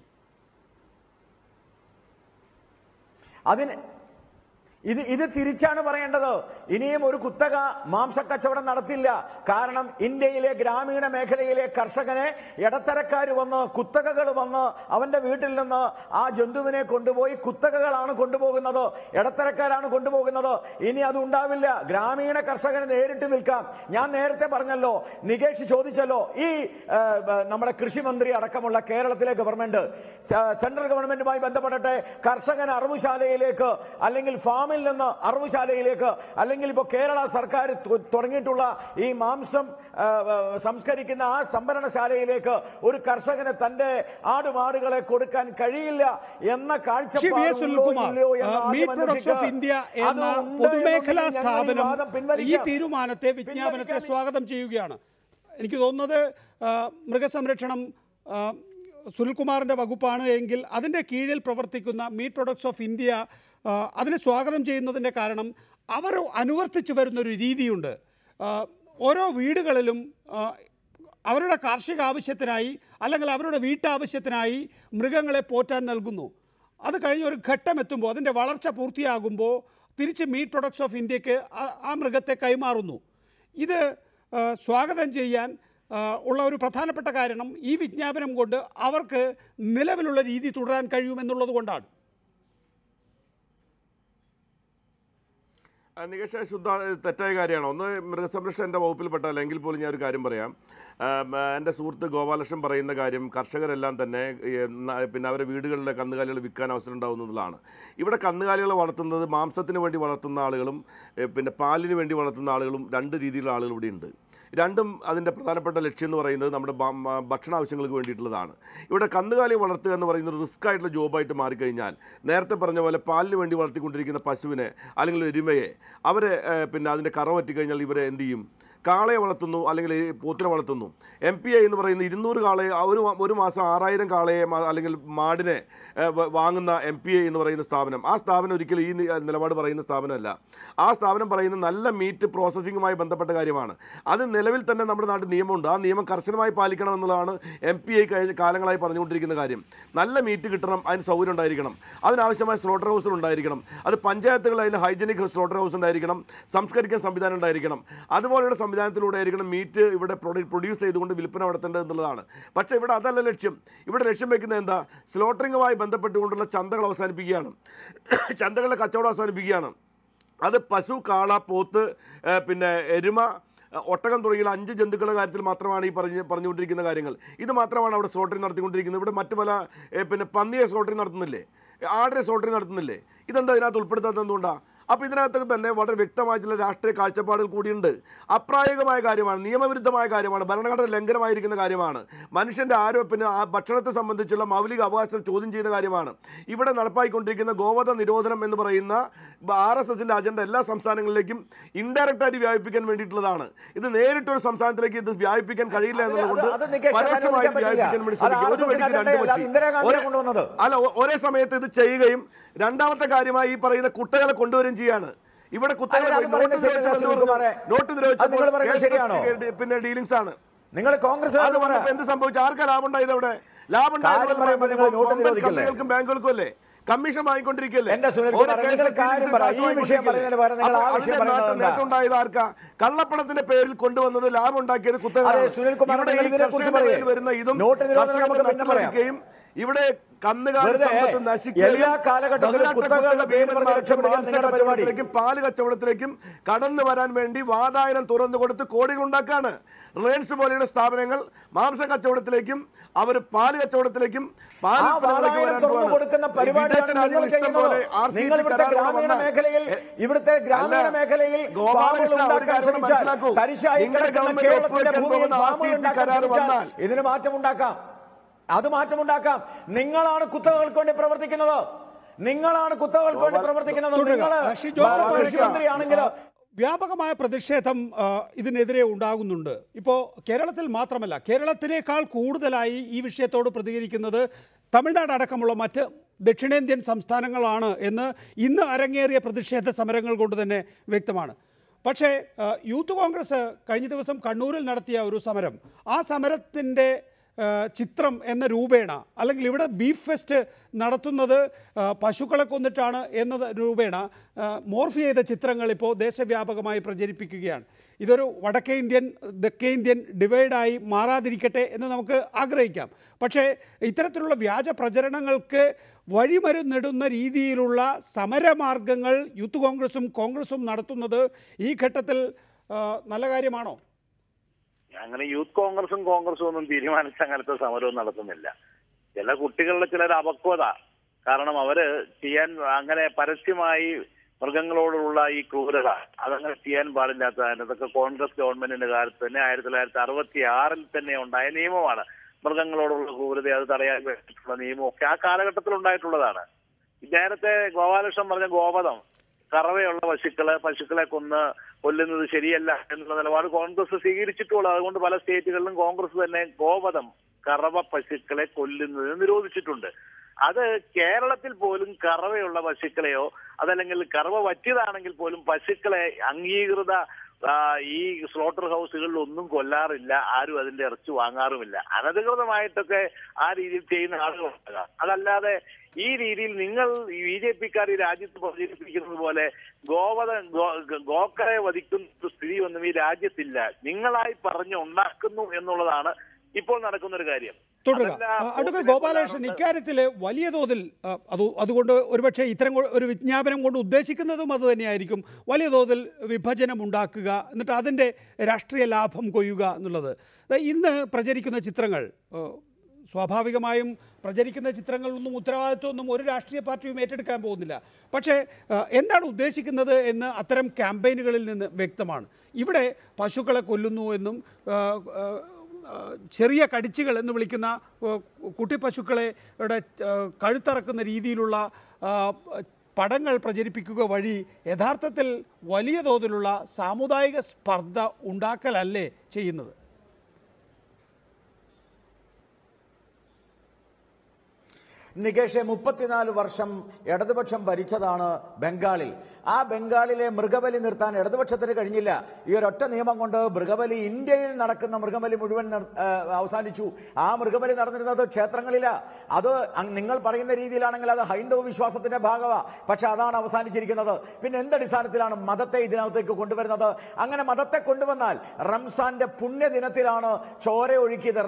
ഇത് തിരിച്ചാണ് പറയേണ്ടത്. ഇനിയും ഒരു കുത്തക മാംസക്കച്ചവടം നടത്തില്ല. കാരണം ഇന്ത്യയിലെ ഗ്രാമീണ മേഖലയിലെ കർഷകനെ ഇടത്തരക്കാർ വന്ന്, കുത്തകകൾ വന്ന് അവന്റെ വീട്ടിൽ നിന്ന് ആ ജന്തുവിനെ കൊണ്ടുപോയി കുത്തകകളാണ് കൊണ്ടുപോകുന്നത്, ഇടത്തരക്കാരാണ് കൊണ്ടുപോകുന്നത്. ഇനി അത് ഉണ്ടാവില്ല. ഗ്രാമീണ കർഷകനെ നേരിട്ട് വിൽക്കാം. ഞാൻ നേരത്തെ പറഞ്ഞല്ലോ, നികേഷ് ചോദിച്ചല്ലോ, ഈ നമ്മുടെ കൃഷിമന്ത്രി അടക്കമുള്ള കേരളത്തിലെ ഗവൺമെന്റ്, സെൻട്രൽ ഗവൺമെന്റുമായി ബന്ധപ്പെടട്ടെ, കർഷകൻ അറവുശാലയിലേക്ക് അല്ലെങ്കിൽ ഫാമിൽ നിന്ന് അറവുശാലയിലേക്ക്, അല്ലെങ്കിൽ ഇപ്പോൾ കേരള സർക്കാർ തുടങ്ങിയിട്ടുള്ള ഈ മാംസം സംസ്കരിക്കുന്ന ആ സംഭരണശാലയിലേക്ക് ഒരു കർഷകന് തന്റെ ആടുമാടുകളെ കൊടുക്കാൻ കഴിയില്ല എന്ന പൊതുമേഖലാ സ്ഥാപനം ഈ തീരുമാനത്തെ, വിജ്ഞാപനത്തെ സ്വാഗതം ചെയ്യുകയാണ്. എനിക്ക് തോന്നുന്നത് മൃഗസംരക്ഷണം സുനിൽകുമാറിന്റെ വകുപ്പാണ് എങ്കിൽ അതിൻ്റെ കീഴിൽ പ്രവർത്തിക്കുന്ന മീറ്റ് പ്രൊഡക്ട്സ് ഓഫ് ഇന്ത്യ അതിനെ സ്വാഗതം ചെയ്യുന്നതിൻ്റെ കാരണം അവർ അനുവർത്തിച്ചു വരുന്നൊരു രീതിയുണ്ട്. ഓരോ വീടുകളിലും അവരുടെ കാർഷിക ആവശ്യത്തിനായി അല്ലെങ്കിൽ അവരുടെ വീട്ടാവശ്യത്തിനായി മൃഗങ്ങളെ പോറ്റാൻ നൽകുന്നു. അത് കഴിഞ്ഞ് ഒരു ഘട്ടം എത്തുമ്പോൾ, അതിൻ്റെ വളർച്ച പൂർത്തിയാകുമ്പോൾ തിരിച്ച് മീറ്റ് പ്രൊഡക്ട്സ് ഓഫ് ഇന്ത്യക്ക് ആ മൃഗത്തെ കൈമാറുന്നു. ഇത് സ്വാഗതം ചെയ്യാൻ ഉള്ള ഒരു പ്രധാനപ്പെട്ട കാരണം ഈ വിജ്ഞാപനം കൊണ്ട് അവർക്ക് നിലവിലുള്ള രീതി തുടരാൻ കഴിയുമെന്നുള്ളത് കൊണ്ടാണ്. നികേഷ്, ശുദ്ധ തെറ്റായ കാര്യമാണ്. ഒന്ന്, മൃഗസംരക്ഷണം എൻ്റെ വകുപ്പിൽപ്പെട്ടല്ല എങ്കിൽ പോലും ഞാൻ ഒരു കാര്യം പറയാം. എൻ്റെ സുഹൃത്ത് ഗോപാലകൃഷ്ണൻ പറയുന്ന കാര്യം, കർഷകരെല്ലാം തന്നെ പിന്നെ അവരുടെ വീടുകളിലെ കന്നുകാലികൾ വിൽക്കാൻ അവസരം ഉണ്ടാകുന്നതാണ്. ഇവിടെ കന്നുകാലികളെ വളർത്തുന്നത് മാംസത്തിന് വേണ്ടി വളർത്തുന്ന ആളുകളും പിന്നെ പാലിന് വേണ്ടി വളർത്തുന്ന ആളുകളും രണ്ട് രീതിയിലുള്ള ആളുകൾ ഇവിടെ ഉണ്ട്. രണ്ടും അതിൻ്റെ പ്രധാനപ്പെട്ട ലക്ഷ്യം എന്ന് പറയുന്നത് നമ്മുടെ ഭക്ഷണ ആവശ്യങ്ങൾക്ക് വേണ്ടിയിട്ടുള്ളതാണ്. ഇവിടെ കന്നുകാലി വളർത്തുക എന്ന് പറയുന്നത് റിസ്ക് ആയിട്ടുള്ള ജോബായിട്ട് മാറിക്കഴിഞ്ഞാൽ, നേരത്തെ പറഞ്ഞ പോലെ പാലിന് വേണ്ടി വളർത്തിക്കൊണ്ടിരിക്കുന്ന പശുവിനെ അല്ലെങ്കിൽ എരുമയെ അവരെ പിന്നെ അതിൻ്റെ കറ പറ്റിക്കഴിഞ്ഞാൽ ഇവരെ എന്ത് ചെയ്യും? കാളയെ വളർത്തുന്നു അല്ലെങ്കിൽ പോത്തിനെ വളർത്തുന്നു. MPI എന്ന് പറയുന്ന 200 കാളയെ ഒരു മാസം 6000 കാളയെ അല്ലെങ്കിൽ മാടിനെ വാങ്ങുന്ന MPI എന്ന് പറയുന്ന സ്ഥാപനം, ആ സ്ഥാപനം ഒരിക്കലും ഈ നിലപാട് പറയുന്ന സ്ഥാപനമല്ല. ആ സ്ഥാപനം പറയുന്ന നല്ല മീറ്റ് പ്രോസസ്സിങ്ങുമായി ബന്ധപ്പെട്ട കാര്യമാണ്. അത് നിലവിൽ തന്നെ നമ്മുടെ നാട്ടിൽ നിയമമുണ്ട്. ആ നിയമം കർശനമായി പാലിക്കണം എന്നുള്ളതാണ് MPI കാലങ്ങളായി പറഞ്ഞുകൊണ്ടിരിക്കുന്ന കാര്യം. നല്ല മീറ്റ് കിട്ടണം, അതിന് സൗകര്യം ഉണ്ടായിരിക്കണം, അതിനാവശ്യമായ സ്ലോട്ടർ ഹൗസുകൾ ഉണ്ടായിരിക്കണം, അത് പഞ്ചായത്തുകൾ അതിന് ഹൈജനിക് സ്ലോട്ടർ ഹൗസ് ഉണ്ടായിരിക്കണം, സംസ്കരിക്കാൻ സംവിധാനം ഉണ്ടായിരിക്കണം. അതുപോലെയുള്ള സംവിധാനത്തിലൂടെ ആയിരിക്കണം മീറ്റ് ഇവിടെ പ്രൊഡ്യൂസ് ചെയ്തുകൊണ്ട് വിൽപ്പന നടത്തേണ്ടത് എന്നുള്ളതാണ്. പക്ഷേ ഇവിടെ അതല്ല ലക്ഷ്യം. ഇവിടെ ലക്ഷ്യം വെക്കുന്നത് എന്താ? സ്ലോട്ടറിങ്ങുമായി ബന്ധപ്പെട്ടുകൊണ്ടുള്ള ചന്തകൾ അവസാനിപ്പിക്കുകയാണ്, ചന്തകളുടെ കച്ചവടം അവസാനിപ്പിക്കുകയാണ്. അത് പശു, കാള, പോത്ത്, പിന്നെ എരുമ, ഒട്ടകം തുടങ്ങിയ 5 ജന്തുക്കളുടെ കാര്യത്തിൽ മാത്രമാണ് ഈ പറഞ്ഞുകൊണ്ടിരിക്കുന്ന കാര്യങ്ങൾ. ഇത് മാത്രമാണ് അവിടെ സ്ലോട്ടറിങ് നടത്തിക്കൊണ്ടിരിക്കുന്നത്. ഇവിടെ മറ്റു പല പിന്നെ പന്നിയെ സ്ലോട്ടറിങ് നടത്തുന്നില്ലേ, ആടിനെ സ്ലോട്ടറിങ് നടത്തുന്നില്ലേ? ഇതെന്താ ഇതിനകത്ത് ഉൾപ്പെടുത്താത്തത്? എന്തുകൊണ്ടാണ്? അപ്പോൾ ഇതിനകത്തൊക്കെ തന്നെ വളരെ വ്യക്തമായിട്ടുള്ള രാഷ്ട്രീയ കാഴ്ചപ്പാടുകൾ കൂടിയുണ്ട്. അപ്രായോഗികമായ കാര്യമാണ്, നിയമവിരുദ്ധമായ കാര്യമാണ്, ഭരണഘടന ലംഘനമായിരിക്കുന്ന കാര്യമാണ്, മനുഷ്യൻ്റെ ആരോഗ്യത്തിന് ഭക്ഷണത്തെ സംബന്ധിച്ചുള്ള മൗലിക അവകാശത്തെ ചോദ്യം ചെയ്യുന്ന കാര്യമാണ്. ഇവിടെ നടപ്പായിക്കൊണ്ടിരിക്കുന്ന ഗോവധ നിരോധനം എന്ന് പറയുന്ന RSSന്റെ അജണ്ട എല്ലാ സംസ്ഥാനങ്ങളിലേക്കും ഇൻഡയറക്റ്റായിട്ട് വ്യാപിപ്പിക്കാൻ വേണ്ടിയിട്ടുള്ളതാണ്. ഇത് നേരിട്ടൊരു സംസ്ഥാനത്തിലേക്ക് ഇത് വ്യാപിപ്പിക്കാൻ കഴിയില്ല എന്നുള്ളതുകൊണ്ട് പരോക്ഷമായി വ്യാപിപ്പിക്കാൻ വേണ്ടി അല്ല, ഒരേ സമയത്ത് ഇത് ചെയ്യുകയും രണ്ടാമത്തെ കാര്യമായി ഈ പറയുന്ന കുട്ടകളെ കൊണ്ടുവരികയും ചെയ്യാണ്. ഇവിടെ നോട്ട് നിരോധിച്ചപ്പോൾ പിന്നെ ഡീലിംഗ്സ് ആണ്. നിങ്ങൾ കോൺഗ്രസ് എന്ത് സംഭവിച്ചു? ആർക്കാ ലാഭം ഉണ്ടായത്? അവിടെ ലാഭം ഉണ്ടായതും ബാങ്കുകൾക്കും അല്ലേ? കമ്മീഷൻ വാങ്ങിക്കൊണ്ടിരിക്കല്ലേ? നേട്ടമുണ്ടായത് ആർക്കാ? കള്ളപ്പണത്തിന്റെ പേരിൽ കൊണ്ടുവന്നത് ലാഭം ഉണ്ടാക്കിയത് വരുന്ന ഇതും ഇവിടെ എല്ലാ കാലഘട്ടത്തിലും പാല് കച്ചവടത്തിലേക്കും കടന്നു വരാൻ വേണ്ടി വാതായനം തുറന്നു കൊടുത്ത് കോടികൾ ഉണ്ടാക്കാണ്. റിലയൻസ് പോലെയുള്ള സ്ഥാപനങ്ങൾ മാംസ കച്ചവടത്തിലേക്കും അവർ പാല് കച്ചവടത്തിലേക്കും കൊടുക്കുന്ന പരിപാടിയാണ് നിങ്ങൾ ചെയ്യുന്നത്. നിങ്ങൾ ഇവിടുത്തെ ഗ്രാമീണ മേഖലയിൽ ഫാമുകൾ ഉണ്ടാക്കാൻ ശ്രമിച്ചാൽ, തരിശായി കിടക്കുന്ന കേരളത്തിന്റെ ഭൂമിയിൽ ഫാമുകൾ ഉണ്ടാക്കാൻ ശ്രമിച്ചാൽ ഇതിന് മാറ്റമുണ്ടാക്കാം. അത് മാറ്റമുണ്ടാക്കാം. നിങ്ങളാണ് കുത്തകൾക്ക് വേണ്ടി പ്രവർത്തിക്കുന്നത്. നിങ്ങൾ കൃഷിമന്ത്രിയാണെങ്കിൽ വ്യാപകമായ പ്രതിഷേധം ഇതിനെതിരെ ഉണ്ടാകുന്നുണ്ട്. ഇപ്പോൾ കേരളത്തിൽ മാത്രമല്ല, കേരളത്തിനേക്കാൾ കൂടുതലായി ഈ വിഷയത്തോട് പ്രതികരിക്കുന്നത് തമിഴ്നാട് അടക്കമുള്ള മറ്റ് ദക്ഷിണേന്ത്യൻ സംസ്ഥാനങ്ങളാണ് എന്ന് ഇന്ന് അരങ്ങേറിയ പ്രതിഷേധ സമരങ്ങൾ കൊണ്ട് തന്നെ വ്യക്തമാണ്. പക്ഷേ യൂത്ത് കോൺഗ്രസ് കഴിഞ്ഞ ദിവസം കണ്ണൂരിൽ നടത്തിയ ഒരു സമരം, ആ സമരത്തിൻ്റെ ചിത്രം എന്ന രൂപേണ, അല്ലെങ്കിൽ ഇവിടെ ബീഫ് ഫെസ്റ്റ് നടത്തുന്നത് പശുക്കളെ കൊന്നിട്ടാണ് എന്ന രൂപേണ മോർഫ് ചെയ്ത ചിത്രങ്ങൾ ഇപ്പോൾ ദേശവ്യാപകമായി പ്രചരിപ്പിക്കുകയാണ്. ഇതൊരു വടക്കേ ഇന്ത്യൻ തെക്കേ ഇന്ത്യൻ ഡിവൈഡായി മാറാതിരിക്കട്ടെ എന്ന് നമുക്ക് ആഗ്രഹിക്കാം. പക്ഷേ ഇത്തരത്തിലുള്ള വ്യാജ പ്രചരണങ്ങൾക്ക് വഴിമരുന്നിടുന്ന രീതിയിലുള്ള സമരമാർഗങ്ങൾ യൂത്ത് കോൺഗ്രസും നടത്തുന്നത് ഈ ഘട്ടത്തിൽ നല്ല കാര്യമാണോ? അങ്ങനെ യൂത്ത് കോൺഗ്രസും ഒന്നും തീരുമാനിച്ച അങ്ങനത്തെ സമരവും നടത്തുന്നില്ല. ചില കുട്ടികളുടെ ചിലർ അപക്വത കാരണം അവര് ചെയ്യാൻ അങ്ങനെ പരസ്യമായി മൃഗങ്ങളോടുള്ള ഈ ക്രൂരത അതങ്ങനെ ചെയ്യാൻ പാടില്ലാത്തതാണ്. ഇതൊക്കെ കോൺഗ്രസ് ഗവൺമെന്റിന്റെ കാലത്ത് തന്നെ 1966 തന്നെ ഉണ്ടായ നിയമമാണ്. മൃഗങ്ങളോടുള്ള ക്രൂരത അത് തടയാൻ വേണ്ടിയിട്ടുള്ള നിയമമൊക്കെ ആ കാലഘട്ടത്തിൽ ഉണ്ടായിട്ടുള്ളതാണ്. നേരത്തെ ഗോപാലകൃഷ്ണൻ പറഞ്ഞ ഗോവധം, കറവയുള്ള പശുക്കളെ കൊല്ലുന്നത് ശരിയല്ല എന്നുള്ള നിലപാട് കോൺഗ്രസ് സ്വീകരിച്ചിട്ടുള്ളത്. അതുകൊണ്ട് പല സ്റ്റേറ്റുകളിലും കോൺഗ്രസ് തന്നെ ഗോവധം, കറവ പശുക്കളെ കൊല്ലുന്നത് നിരോധിച്ചിട്ടുണ്ട്. അത് കേരളത്തിൽ പോലും കറവയുള്ള പശുക്കളെയോ അതല്ലെങ്കിൽ കറവ പറ്റിയതാണെങ്കിൽ പോലും പശുക്കളെ അംഗീകൃത ഈ സ്ലോട്ടർ ഹൗസുകളിൽ ഒന്നും കൊല്ലാറില്ല, ആരും അതിന്റെ ഇറച്ചി വാങ്ങാറുമില്ല. അനധികൃതമായിട്ടൊക്കെ ആ രീതിയിൽ ചെയ്യുന്ന ആളുകളുണ്ടാകാം. അതല്ലാതെ ഈ രീതിയിൽ നിങ്ങൾ BJP-ക്കാർ ഈ രാജ്യത്ത് പ്രചരിപ്പിക്കുന്നത് പോലെ ഗോക്കളെ വധിക്കുന്ന സ്ഥിതി ഒന്നും ഈ രാജ്യത്തില്ല. നിങ്ങളായി ഉണ്ടാക്കുന്നു എന്നുള്ളതാണ് ഇപ്പോൾ നടക്കുന്ന ഒരു കാര്യം. അഡ്വക്കേറ്റ് ഗോപാലകൃഷ്ണൻ, ഇക്കാര്യത്തിൽ വലിയ തോതിൽ അതുകൊണ്ട് ഒരുപക്ഷെ ഇത്തരം ഒരു വിജ്ഞാപനം കൊണ്ട് ഉദ്ദേശിക്കുന്നതും അത് തന്നെയായിരിക്കും, വലിയ തോതിൽ വിഭജനം ഉണ്ടാക്കുക, എന്നിട്ട് അതിൻ്റെ രാഷ്ട്രീയ ലാഭം കൊയ്യുക എന്നുള്ളത്. ഇന്ന് പ്രചരിക്കുന്ന ചിത്രങ്ങൾ, സ്വാഭാവികമായും പ്രചരിക്കുന്ന ചിത്രങ്ങളൊന്നും ഉത്തരവാദിത്വമൊന്നും ഒരു രാഷ്ട്രീയ പാർട്ടിയും ഏറ്റെടുക്കാൻ പോകുന്നില്ല. പക്ഷേ എന്താണ് ഉദ്ദേശിക്കുന്നത് എന്ന് അത്തരം ക്യാമ്പയിനുകളിൽ നിന്ന് വ്യക്തമാണ്. ഇവിടെ പശുക്കളെ കൊല്ലുന്നു എന്നും ചെറിയ കടിച്ചുകൾ എന്ന് വിളിക്കുന്ന കുട്ടിപ്പശുക്കളെ കഴുത്തറക്കുന്ന രീതിയിലുള്ള പടങ്ങൾ പ്രചരിപ്പിക്കുക വഴി യഥാർത്ഥത്തിൽ വലിയ തോതിലുള്ള സാമുദായിക സ്പർദ്ധ ഉണ്ടാക്കലല്ലേ ചെയ്യുന്നത്? നികേഷെ, 34 വർഷം ഇടതുപക്ഷം ഭരിച്ചതാണ് ബംഗാളിൽ. ആ ബംഗാളിലെ മൃഗബലി നിർത്താൻ ഇടതുപക്ഷത്തിന് കഴിഞ്ഞില്ല. ഈ ഒരൊറ്റ നിയമം കൊണ്ട് മൃഗബലി, ഇന്ത്യയിൽ നടക്കുന്ന മൃഗബലി മുഴുവൻ അവസാനിച്ചു. ആ മൃഗബലി നടന്നിരുന്നത് ക്ഷേത്രങ്ങളിലാണ്. അത് നിങ്ങൾ പറയുന്ന രീതിയിലാണെങ്കിൽ അത് ഹൈന്ദവ വിശ്വാസത്തിന്റെ ഭാഗമാണ്. പക്ഷെ അതാണ് അവസാനിച്ചിരിക്കുന്നത്. പിന്നെ എന്തടിസ്ഥാനത്തിലാണ് മതത്തെ ഇതിനകത്തേക്ക് കൊണ്ടുവരുന്നത്? അങ്ങനെ മതത്തെ കൊണ്ടുവന്നാൽ റംസാന്റെ പുണ്യദിനത്തിലാണ് ചോര ഒഴുക്കിയത്.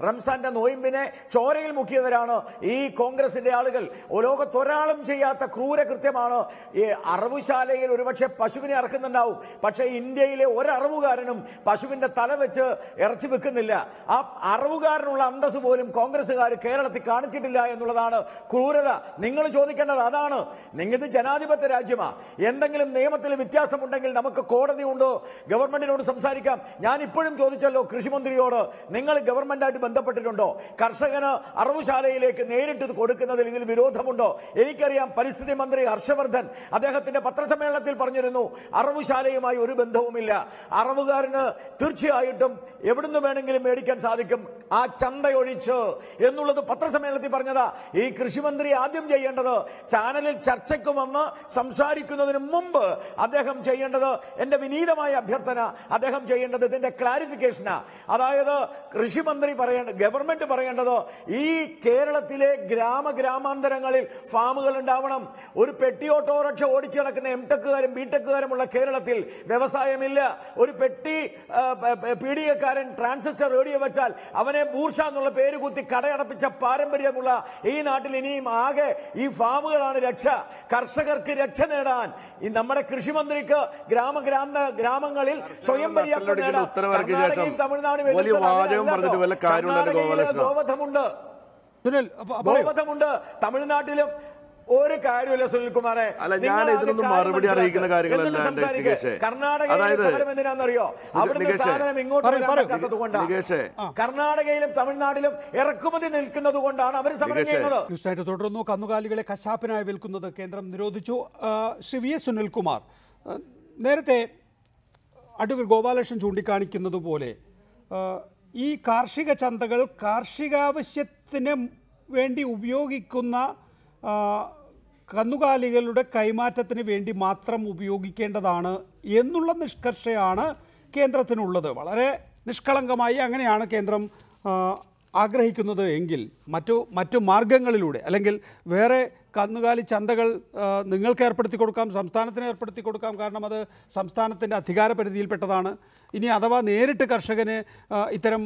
റംസാന്റെ നോയിമ്പിനെ ചോരയിൽ മുക്കിയവരാണ് ഈ കോൺഗ്രസിന്റെ ആളുകൾ. ലോകത്തൊരാളും ചെയ്യാത്ത ക്രൂരകൃത്യമാണ്. ഈ അറവുശാലയിൽ ഒരുപക്ഷെ പശുവിനെ ഇറക്കുന്നുണ്ടാവും, പക്ഷെ ഇന്ത്യയിലെ ഒരറവുകാരനും പശുവിന്റെ തല വെച്ച് ഇറച്ചി വെക്കുന്നില്ല. ആ അറവുകാരനുള്ള അന്തസ് പോലും കോൺഗ്രസ്സുകാർ കേരളത്തിൽ കാണിച്ചിട്ടില്ല എന്നുള്ളതാണ് ക്രൂരത. നിങ്ങൾ ചോദിക്കേണ്ടത് അതാണ്. നിങ്ങൾക്ക് ജനാധിപത്യ രാജ്യമാണ്. എന്തെങ്കിലും നിയമത്തിൽ വ്യത്യാസമുണ്ടെങ്കിൽ നമുക്ക് കോടതി ഉണ്ടോ? ഗവൺമെന്റിനോട് സംസാരിക്കാം. ഞാൻ ഇപ്പോഴും ചോദിച്ചല്ലോ കൃഷിമന്ത്രിയോട്, നിങ്ങൾ ഗവൺമെന്റായിട്ട് ബന്ധപ്പെട്ടിട്ടുണ്ടോ? കർഷകന് അറവുശാലയിലേക്ക് നേരിട്ട് കൊടുക്കുന്നതിൽ ഇതിൽ വിരോധമുണ്ടോ? എനിക്കറിയാം പരിസ്ഥിതി മന്ത്രി ഹർഷവർദ്ധൻ അദ്ദേഹത്തിന്റെ പത്രസമ്മേളനത്തിൽ പറഞ്ഞിരുന്നു അറവുശാലയുമായി ഒരു ബന്ധവുമില്ല. അറവുകാരന് തീർച്ചയായിട്ടും എവിടുന്ന് വേണമെങ്കിലും മേടിക്കാൻ സാധിക്കും, ആ ചന്തയൊഴിച്ച് എന്നുള്ളത് പത്രസമ്മേളനത്തിൽ പറഞ്ഞതാ. ഈ കൃഷിമന്ത്രി ആദ്യം ചെയ്യേണ്ടത് ചാനലിൽ ചർച്ചയ്ക്ക് വന്ന് സംസാരിക്കുന്നതിന് മുമ്പ് അദ്ദേഹം ചെയ്യേണ്ടത്, എന്റെ വിനീതമായ അഭ്യർത്ഥന, അദ്ദേഹം ചെയ്യേണ്ടത് ഇതിന്റെ ക്ലാരിഫിക്കേഷനാ. അതായത് കൃഷിമന്ത്രി ഗവൺമെന്റ് പറയേണ്ടത് ഈ കേരളത്തിലെ ഗ്രാമാന്തരങ്ങളിൽ ഫാമുകൾ ഉണ്ടാവണം. ഒരു പെട്ടി ഓട്ടോറിക്ഷ ഓടിച്ചു നടക്കുന്ന എംടെക്കുകാരും ബിടെക്കുകാരുമുള്ള കേരളത്തിൽ വ്യവസായമില്ല. ഒരു പെട്ടി പീഡികക്കാരൻ ട്രാൻസിസ്റ്റർ റേഡിയോ വെച്ചാൽ അവനെ ബൂർഷ എന്നുള്ള പേര് കുത്തി കടയടപ്പിച്ച പാരമ്പര്യമുള്ള ഈ നാട്ടിൽ ഇനിയും ആകെ ഈ ഫാമുകളാണ് രക്ഷ. കർഷകർക്ക് രക്ഷ നേടാൻ ഈ നമ്മുടെ കൃഷിമന്ത്രിക്ക് ഗ്രാമങ്ങളിൽ സ്വയം പര്യാപ്തം നേടാൻ കർണാടകയും തമിഴ്നാടും ഗോവധമുണ്ട്. തമിഴ്നാട്ടിലും ഒരു കാര്യമില്ല സുനിൽകുമാറെ. മറുപടി അറിയിക്കുന്ന കാര്യങ്ങളല്ല. കർണാടകയിലെ സമരം എന്തിനാണെന്നറിയോ? അവിടുത്തെ സാധനം ഇങ്ങോട്ട് പറ്റാത്തത് കൊണ്ടാണ്. കർണാടകയിലും തമിഴ്നാട്ടിലും ഇറക്കുമതി നിൽക്കുന്നത് കൊണ്ടാണ് അവർ സമരം ചെയ്യുന്നത്. ന്യൂസായിട്ട് തുടരുന്നു. കന്നുകാലികളെ കശാപ്പിനായി വിൽക്കുന്നത് കേന്ദ്രം നിരോധിച്ചു. ശ്രീ വി എസ് സുനിൽകുമാർ, നേരത്തെ അഡ്വക്കേറ്റ് ഗോപാലകൃഷ്ണൻ ചൂണ്ടിക്കാണിക്കുന്നത് പോലെ ഈ കാർഷിക ചന്തകൾ കാർഷികാവശ്യത്തിന് വേണ്ടി ഉപയോഗിക്കുന്ന കന്നുകാലികളുടെ കൈമാറ്റത്തിന് വേണ്ടി മാത്രം ഉപയോഗിക്കേണ്ടതാണ് എന്നുള്ള നിഷ്കർഷയാണ് കേന്ദ്രത്തിനുള്ളത്. വളരെ നിഷ്കളങ്കമായി അങ്ങനെയാണ് കേന്ദ്രം ആഗ്രഹിക്കുന്നത് എങ്കിൽ മറ്റു മാർഗങ്ങളിലൂടെ അല്ലെങ്കിൽ വേറെ കന്നുകാലി ചന്തകൾ നിങ്ങൾക്ക് ഏർപ്പെടുത്തി കൊടുക്കാം, സംസ്ഥാനത്തിന് ഏർപ്പെടുത്തി കൊടുക്കാം. കാരണം അത് സംസ്ഥാനത്തിൻ്റെ അധികാര പരിധിയിൽപ്പെട്ടതാണ്. ഇനി അഥവാ നേരിട്ട് കർഷകന് ഇത്തരം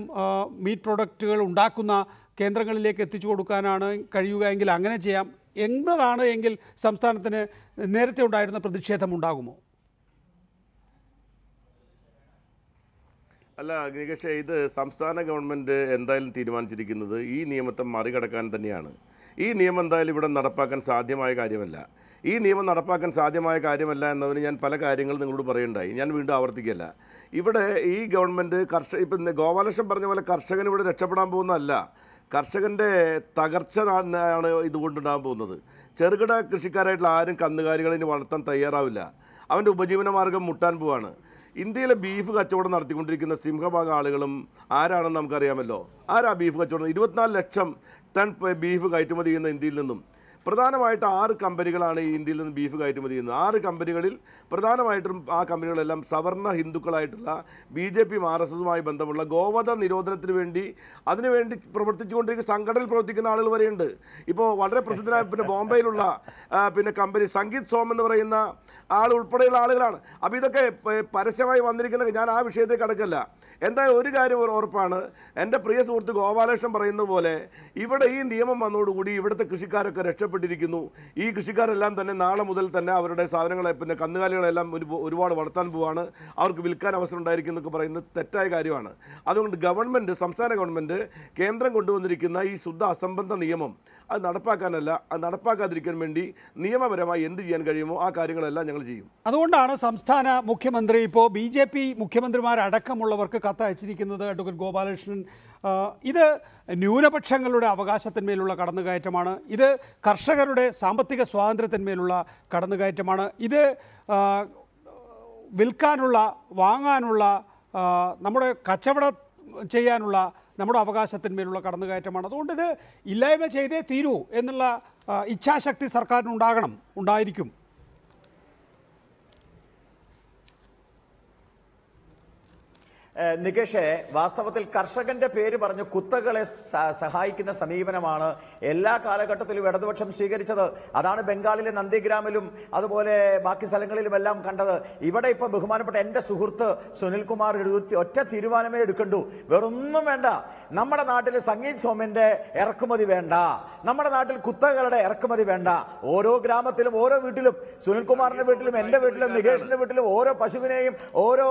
മീറ്റ് പ്രൊഡക്റ്റുകൾ ഉണ്ടാക്കുന്ന കേന്ദ്രങ്ങളിലേക്ക് എത്തിച്ചു കൊടുക്കാനാണ് കഴിയുക എങ്കിൽ അങ്ങനെ ചെയ്യാം എന്നതാണ് എങ്കിൽ സംസ്ഥാനത്തിന് നേരത്തെ ഉണ്ടായിരുന്ന പ്രതിഷേധം ഉണ്ടാകുമോ? അല്ല നികേഷ്, ഇത് സംസ്ഥാന ഗവൺമെൻറ് എന്തായാലും തീരുമാനിച്ചിരിക്കുന്നത് ഈ നിയമത്തെ മറികടക്കാൻ തന്നെയാണ്. ഈ നിയമം എന്തായാലും ഇവിടെ നടപ്പാക്കാൻ സാധ്യമായ കാര്യമല്ല. ഈ നിയമം നടപ്പാക്കാൻ സാധ്യമായ കാര്യമല്ല എന്നതിന് ഞാൻ പല കാര്യങ്ങൾ നിങ്ങളോട് പറയുണ്ടായി. ഞാൻ വീണ്ടും ആവർത്തിക്കുകയല്ല. ഇവിടെ ഈ ഗവൺമെൻറ് ഇപ്പം ഗോപാലകൃഷ്ണൻ പറഞ്ഞ പോലെ കർഷകൻ ഇവിടെ രക്ഷപ്പെടാൻ പോകുന്നതല്ല, കർഷകൻ്റെ തകർച്ച ആണ് ഇതുകൊണ്ടുണ്ടാകാൻ പോകുന്നത്. ചെറുകിട കൃഷിക്കാരായിട്ടുള്ള ആരും കന്നുകാലികളിന് വളർത്താൻ തയ്യാറാവില്ല. അവൻ്റെ ഉപജീവന മാർഗം മുട്ടാൻ പോവാണ്. ഇന്ത്യയിലെ ബീഫ് കച്ചവടം നടത്തിക്കൊണ്ടിരിക്കുന്ന സിംഹഭാഗം ആളുകളും ആരാണെന്ന് നമുക്കറിയാമല്ലോ. ആരാ ബീഫ് കച്ചവടം? 24 ലക്ഷം ടൺ ബീഫ് കയറ്റുമതി ചെയ്യുന്ന ഇന്ത്യയിൽ നിന്നും പ്രധാനമായിട്ട് 6 കമ്പനികളാണ് ഈ ഇന്ത്യയിൽ നിന്ന് ബീഫ് കയറ്റുമതി ചെയ്യുന്നത്. 6 കമ്പനികളിൽ പ്രധാനമായിട്ടും ആ കമ്പനികളെല്ലാം സവർണ ഹിന്ദുക്കളായിട്ടുള്ള BJP-യും RSSുമായി ബന്ധമുള്ള ഗോവധ നിരോധനത്തിന് വേണ്ടി അതിനുവേണ്ടി പ്രവർത്തിച്ചുകൊണ്ടിരിക്കുന്ന സംഘടനയിൽ പ്രവർത്തിക്കുന്ന ആളുകൾ വരെയുണ്ട്. ഇപ്പോൾ വളരെ പ്രസിദ്ധനായ പിന്നെ ബോംബെയിലുള്ള പിന്നെ കമ്പനി സംഗീത് സോം എന്ന് പറയുന്ന ആൾ ഉൾപ്പെടെയുള്ള ആളുകളാണ്. അപ്പോൾ ഇതൊക്കെ പരസ്യമായി വന്നിരിക്കുന്നത്. ഞാൻ ആ വിഷയത്തേക്ക് കടക്കല്ല. എന്തായാലും ഒരു കാര്യം ഉറപ്പാണ്, എൻ്റെ പ്രിയ സുഹൃത്ത് ഗോപാലകൃഷ്ണൻ പറയുന്ന പോലെ ഇവിടെ ഈ നിയമം വന്നതോടുകൂടി ഇവിടുത്തെ കൃഷിക്കാരൊക്കെ രക്ഷപ്പെട്ടിരിക്കുന്നു. ഈ കൃഷിക്കാരെല്ലാം തന്നെ നാളെ മുതൽ തന്നെ അവരുടെ സാധനങ്ങളെ പിന്നെ കന്നുകാലികളെല്ലാം ഒരുപാട് വളർത്താൻ പോവാണ്, അവർക്ക് വിൽക്കാൻ അവസരം ഉണ്ടായിരിക്കും എന്നൊക്കെ പറയുന്നത് തെറ്റായ കാര്യമാണ്. അതുകൊണ്ട് ഗവൺമെൻറ്, സംസ്ഥാന ഗവൺമെൻറ് കേന്ദ്രം കൊണ്ടുവന്നിരിക്കുന്ന ഈ ശുദ്ധ അസംബന്ധ നിയമം അത് നടപ്പാക്കാനല്ല, അത് നടപ്പാക്കാതിരിക്കാൻ വേണ്ടി നിയമപരമായി എന്ത് ചെയ്യാൻ കഴിയുമോ ആ കാര്യങ്ങളെല്ലാം ഞങ്ങൾ ചെയ്യും. അതുകൊണ്ടാണ് സംസ്ഥാന മുഖ്യമന്ത്രി ഇപ്പോൾ BJP മുഖ്യമന്ത്രിമാരടക്കമുള്ളവർക്ക് കത്തയച്ചിരിക്കുന്നത്. അഡ്വക്കേറ്റ് ഗോപാലകൃഷ്ണൻ, ഇത് ന്യൂനപക്ഷങ്ങളുടെ അവകാശത്തിന്മേലുള്ള കടന്നുകയറ്റമാണ്, ഇത് കർഷകരുടെ സാമ്പത്തിക സ്വാതന്ത്ര്യത്തിന്മേലുള്ള കടന്നുകയറ്റമാണ്, ഇത് വിൽക്കാനുള്ള വാങ്ങാനുള്ള നമ്മുടെ കച്ചവടം ചെയ്യാനുള്ള നമ്മുടെ അവകാശത്തിന്മേലുള്ള കടന്നുകയറ്റമാണ്. അതുകൊണ്ട് ഇത് ഇല്ലായ്മ ചെയ്തേ തീരൂ എന്നുള്ള ഇച്ഛാശക്തി ഉണ്ടായിരിക്കും. നികേഷെ, വാസ്തവത്തിൽ കർഷകന്റെ പേര് പറഞ്ഞ് കുത്തകളെ സഹായിക്കുന്ന സമീപനമാണ് എല്ലാ കാലഘട്ടത്തിലും ഇടതുപക്ഷം സ്വീകരിച്ചത്. അതാണ് ബംഗാളിലെ നന്ദിഗ്രാമിലും അതുപോലെ ബാക്കി സ്ഥലങ്ങളിലുമെല്ലാം കണ്ടത്. ഇവിടെ ഇപ്പൊ ബഹുമാനപ്പെട്ട എന്റെ സുഹൃത്ത് സുനിൽകുമാർ ഒറ്റ തീരുമാനമേ എടുക്കണ്ടു, വേറൊന്നും വേണ്ട. നമ്മുടെ നാട്ടിൽ സംഗീത് സോമിന്റെ ഇറക്കുമതി വേണ്ട, നമ്മുടെ നാട്ടിൽ കുത്തകളുടെ ഇറക്കുമതി വേണ്ട. ഓരോ ഗ്രാമത്തിലും ഓരോ വീട്ടിലും, സുനിൽകുമാറിന്റെ വീട്ടിലും എന്റെ വീട്ടിലും നികേഷിന്റെ വീട്ടിലും ഓരോ പശുവിനെയും ഓരോ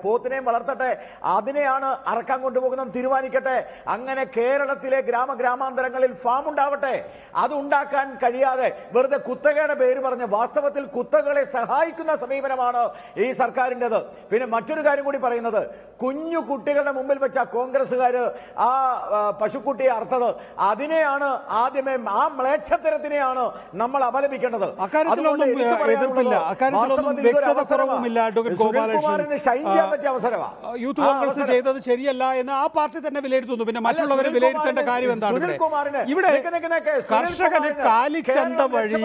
പോത്തിനെയും വളർത്തട്ടെ, അതിനെയാണ് അറക്കാൻ കൊണ്ടുപോകുന്നത് തീരുമാനിക്കട്ടെ. അങ്ങനെ കേരളത്തിലെ ഗ്രാമാന്തരങ്ങളിൽ ഫാം ഉണ്ടാവട്ടെ. അത് ഉണ്ടാക്കാൻ കഴിയാതെ വെറുതെ കുത്തകയുടെ പേര് പറഞ്ഞ് വാസ്തവത്തിൽ കുത്തകളെ സഹായിക്കുന്ന സമീപനമാണ് ഈ സർക്കാരിൻ്റെത്. പിന്നെ മറ്റൊരു കാര്യം കൂടി പറയുന്നത്, കുഞ്ഞു കുട്ടികളുടെ മുമ്പിൽ വെച്ച കോൺഗ്രസ്സുകാര് ആ പശുക്കുട്ടിയെ അർത്ഥത്, അതിനെയാണ് ആദ്യമേ, ആ മ്ലേച്ഛത്തരത്തിനെയാണ് നമ്മൾ അപലപിക്കേണ്ടത്. യൂത്ത് കോൺഗ്രസ് ചെയ്തത് ശരിയല്ല എന്ന് ആ പാർട്ടി തന്നെ വിലയിരുത്തുന്നു. പിന്നെ മറ്റുള്ളവരെ വിലയിരുത്തേണ്ട കാര്യം എന്താണ്? ഇവിടെ കർഷകന് കാലിച്ചന്ത വഴി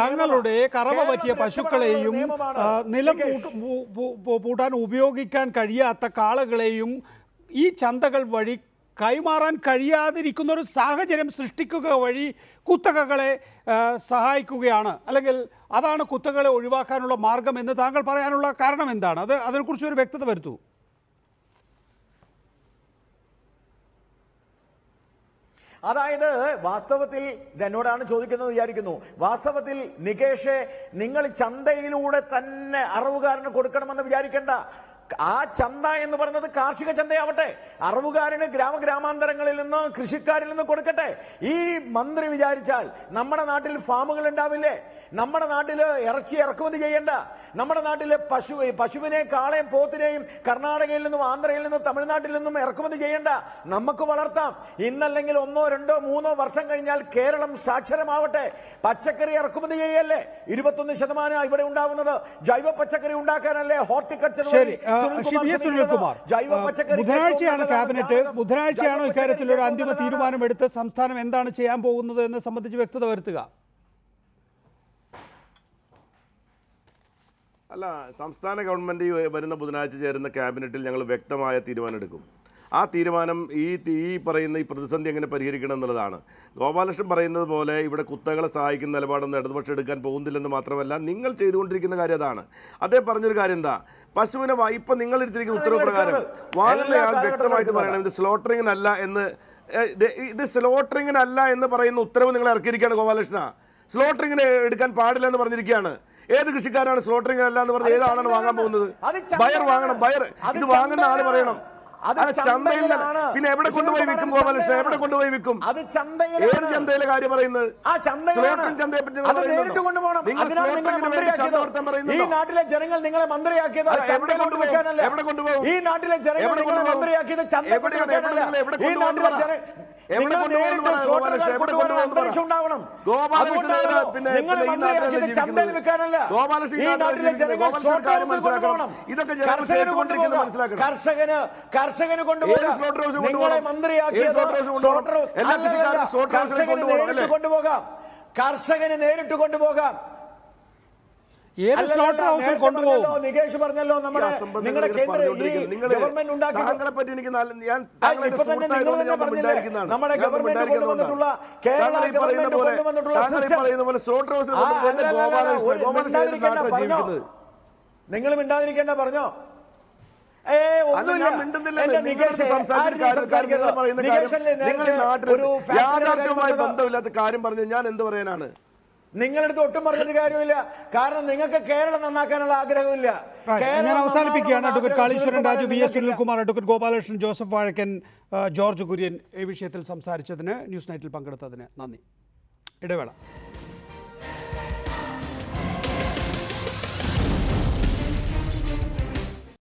തങ്ങളുടെ കറവ പറ്റിയ പശുക്കളെയും നിലം പൂട്ടാൻ ഉപയോഗിക്കാൻ കഴിയാത്ത കാളകളെയും ഈ ചന്തകൾ വഴി കൈമാറാൻ കഴിയാതിരിക്കുന്ന ഒരു സാഹചര്യം സൃഷ്ടിക്കുക വഴി കുത്തകകളെ സഹായിക്കുകയാണ്, അല്ലെങ്കിൽ അതാണ് കുത്തകളെ ഒഴിവാക്കാനുള്ള മാർഗം എന്ന് താങ്കൾ പറയാനുള്ള കാരണം എന്താണ്? അതിനെക്കുറിച്ച് ഒരു വ്യക്തത വരുത്തൂ. അതായത് വാസ്തവത്തിൽ എന്നോടാണ് ചോദിക്കുന്നത് വിചാരിക്കുന്നു. വാസ്തവത്തിൽ നികേഷെ, നിങ്ങൾ ചന്തയിലൂടെ തന്നെ അറവുകാരന് കൊടുക്കണമെന്ന് വിചാരിക്കേണ്ട. ആ ചന്ത എന്ന് പറയുന്നത് കാർഷിക ചന്തയാവട്ടെ, അറവുകാരന് ഗ്രാമാന്തരങ്ങളിൽ നിന്ന് കൃഷിക്കാരിൽ നിന്ന് കൊടുക്കട്ടെ. ഈ മന്ത്രി വിചാരിച്ചാൽ നമ്മുടെ നാട്ടിൽ ഫാമുകൾ ഉണ്ടാവില്ലേ? നമ്മുടെ നാട്ടിൽ ഇറച്ചി ഇറക്കുമതി ചെയ്യണ്ട. നമ്മുടെ നാട്ടിൽ പശുവിനെ, കാളയും, പോത്തിനെയും കർണാടകയിൽ നിന്നും, ആന്ധ്രയിൽ നിന്നും, തമിഴ്നാട്ടിൽ നിന്നും ഇറക്കുമതി ചെയ്യണ്ട. നമുക്ക് വളർത്താം. ഇന്നല്ലെങ്കിൽ 1, 2, 3 വർഷം കഴിഞ്ഞാൽ കേരളം സാക്ഷരമാവട്ടെ. പച്ചക്കറി ഇറക്കുമതി ചെയ്യല്ലേ. 21% ഇവിടെ ഉണ്ടാവുന്നത് ജൈവ പച്ചക്കറി ഉണ്ടാക്കാനല്ലേ. ഹോർട്ടിക്കൾച്ചർ ജൈവ പച്ചക്കറി. ബുധനാഴ്ചയാണ് ക്യാബിനറ്റ്. ബുധനാഴ്ചയാണോ ഇക്കാര്യത്തിൽ ഒരു അന്തിമ തീരുമാനമെടുത്ത് സംസ്ഥാനം എന്താണ് ചെയ്യാൻ പോകുന്നത് എന്ന് സംബന്ധിച്ച് വ്യക്തത വരുത്തുക? അല്ല, സംസ്ഥാന ഗവൺമെന്റ് വരുന്ന ബുധനാഴ്ച ചേരുന്ന ക്യാബിനറ്റിൽ ഞങ്ങൾ വ്യക്തമായ തീരുമാനം എടുക്കും. ആ തീരുമാനം ഈ പറയുന്ന ഈ പ്രതിസന്ധി എങ്ങനെ പരിഹരിക്കണം എന്നുള്ളതാണ്. ഗോപാലകൃഷ്ണൻ പറയുന്നത് പോലെ ഇവിടെ കുത്തകളെ സഹായിക്കുന്ന നിലപാടൊന്നും ഇടതുപക്ഷം എടുക്കാൻ പോകുന്നില്ലെന്ന് മാത്രമല്ല, നിങ്ങൾ ചെയ്തുകൊണ്ടിരിക്കുന്ന കാര്യം അതാണ്. അദ്ദേഹം പറഞ്ഞൊരു കാര്യം എന്താ, പശുവിനെ ഇപ്പൊ നിങ്ങൾ എടുത്തിരിക്കുന്ന ഉത്തരവ് പ്രകാരം വാങ്ങുന്നയാൾ വ്യക്തമായിട്ട് പറയണം ഇത് സ്ലോട്ടറിങ്ങിനല്ല എന്ന്. ഇത് സ്ലോട്ടറിങ്ങിനല്ല എന്ന് പറയുന്ന ഉത്തരവ് നിങ്ങൾ ഇറക്കിയിരിക്കുകയാണ് ഗോപാലകൃഷ്ണ. സ്ലോട്ടറിങ്ങിന് എടുക്കാൻ പാടില്ല എന്ന് പറഞ്ഞിരിക്കുകയാണ്. ഏത് കൃഷിക്കാരാണ് സ്ലോട്ടറിംഗ് അല്ല എന്ന് പറഞ്ഞ് ഏതാണെന്ന് വാങ്ങാൻ പോകുന്നത്? ബയർ വാങ്ങണം. ബയർ ഇത് വാങ്ങുന്ന ആള് പറയണം. ചന്തയിൽ പിന്നെ എവിടെ കൊണ്ടുപോയി വിൽക്കും ഗോപാലകൃഷ്ണൻ? എവിടെ കൊണ്ടുപോയി വിൽക്കും? ഏത് ചന്തയിലെ കാര്യം പറയുന്നത്? സ്ലോട്ടറിംഗ് ചന്തയെ പറ്റി ഈ നാട്ടിലെ ജനങ്ങൾ നിങ്ങളെ മന്ത്രിയാക്കിയത് എവിടെ കൊണ്ടുപോകും? ഈ നാട്ടിലെ ജനങ്ങൾ നിങ്ങളെ മന്ത്രിയാക്കിയത് ചന്തയിൽ കൊണ്ടുപോകാനല്ല. ഈ നാട്ടിലെ കർഷകന് കൊണ്ടുപോകാം. നിങ്ങളെ മന്ത്രിയാക്കിയത് കർഷകന് നേരിട്ട് കൊണ്ടുപോകാം. ഏത് സ്ലോട്ടർ ഹൗസിൽ കൊണ്ടുപോകും? നികേഷ് പറഞ്ഞല്ലോ നമ്മുടെ നിങ്ങളുടെ കേന്ദ്ര ഗവൺമെന്റ് ഉണ്ടാക്കി നമ്മുടെ ഗവൺമെന്റ് കൊണ്ടുവന്നിട്ടുള്ള കേരള ഗവൺമെന്റ് കൊണ്ടുവന്നിട്ടുള്ള നിങ്ങൾ മിണ്ടാതിരിക്കേണ്ട പറഞ്ഞോ? ബന്ധമില്ലാത്ത കാര്യം പറഞ്ഞ് ഞാൻ എന്ത് പറയാനാണ്? നിങ്ങളടുത്ത് ഒട്ടും പറഞ്ഞിട്ട് കാര്യമില്ല. കാരണം നിങ്ങൾക്ക് കേരളം നന്നാക്കാനുള്ള ആഗ്രഹമില്ല. ഞാൻ അവസാനിപ്പിക്കുകയാണ്. Advocate Kaleeswaran Raju, V S Sunilkumar, advocate Gopalakrishnan, Joseph Vazhakkan, George Kurian ഈ വിഷയത്തിൽ സംസാരിച്ചതിന്, ന്യൂസ് നൈറ്റിൽ പങ്കെടുത്തതിന് നന്ദി. ഇടവേള.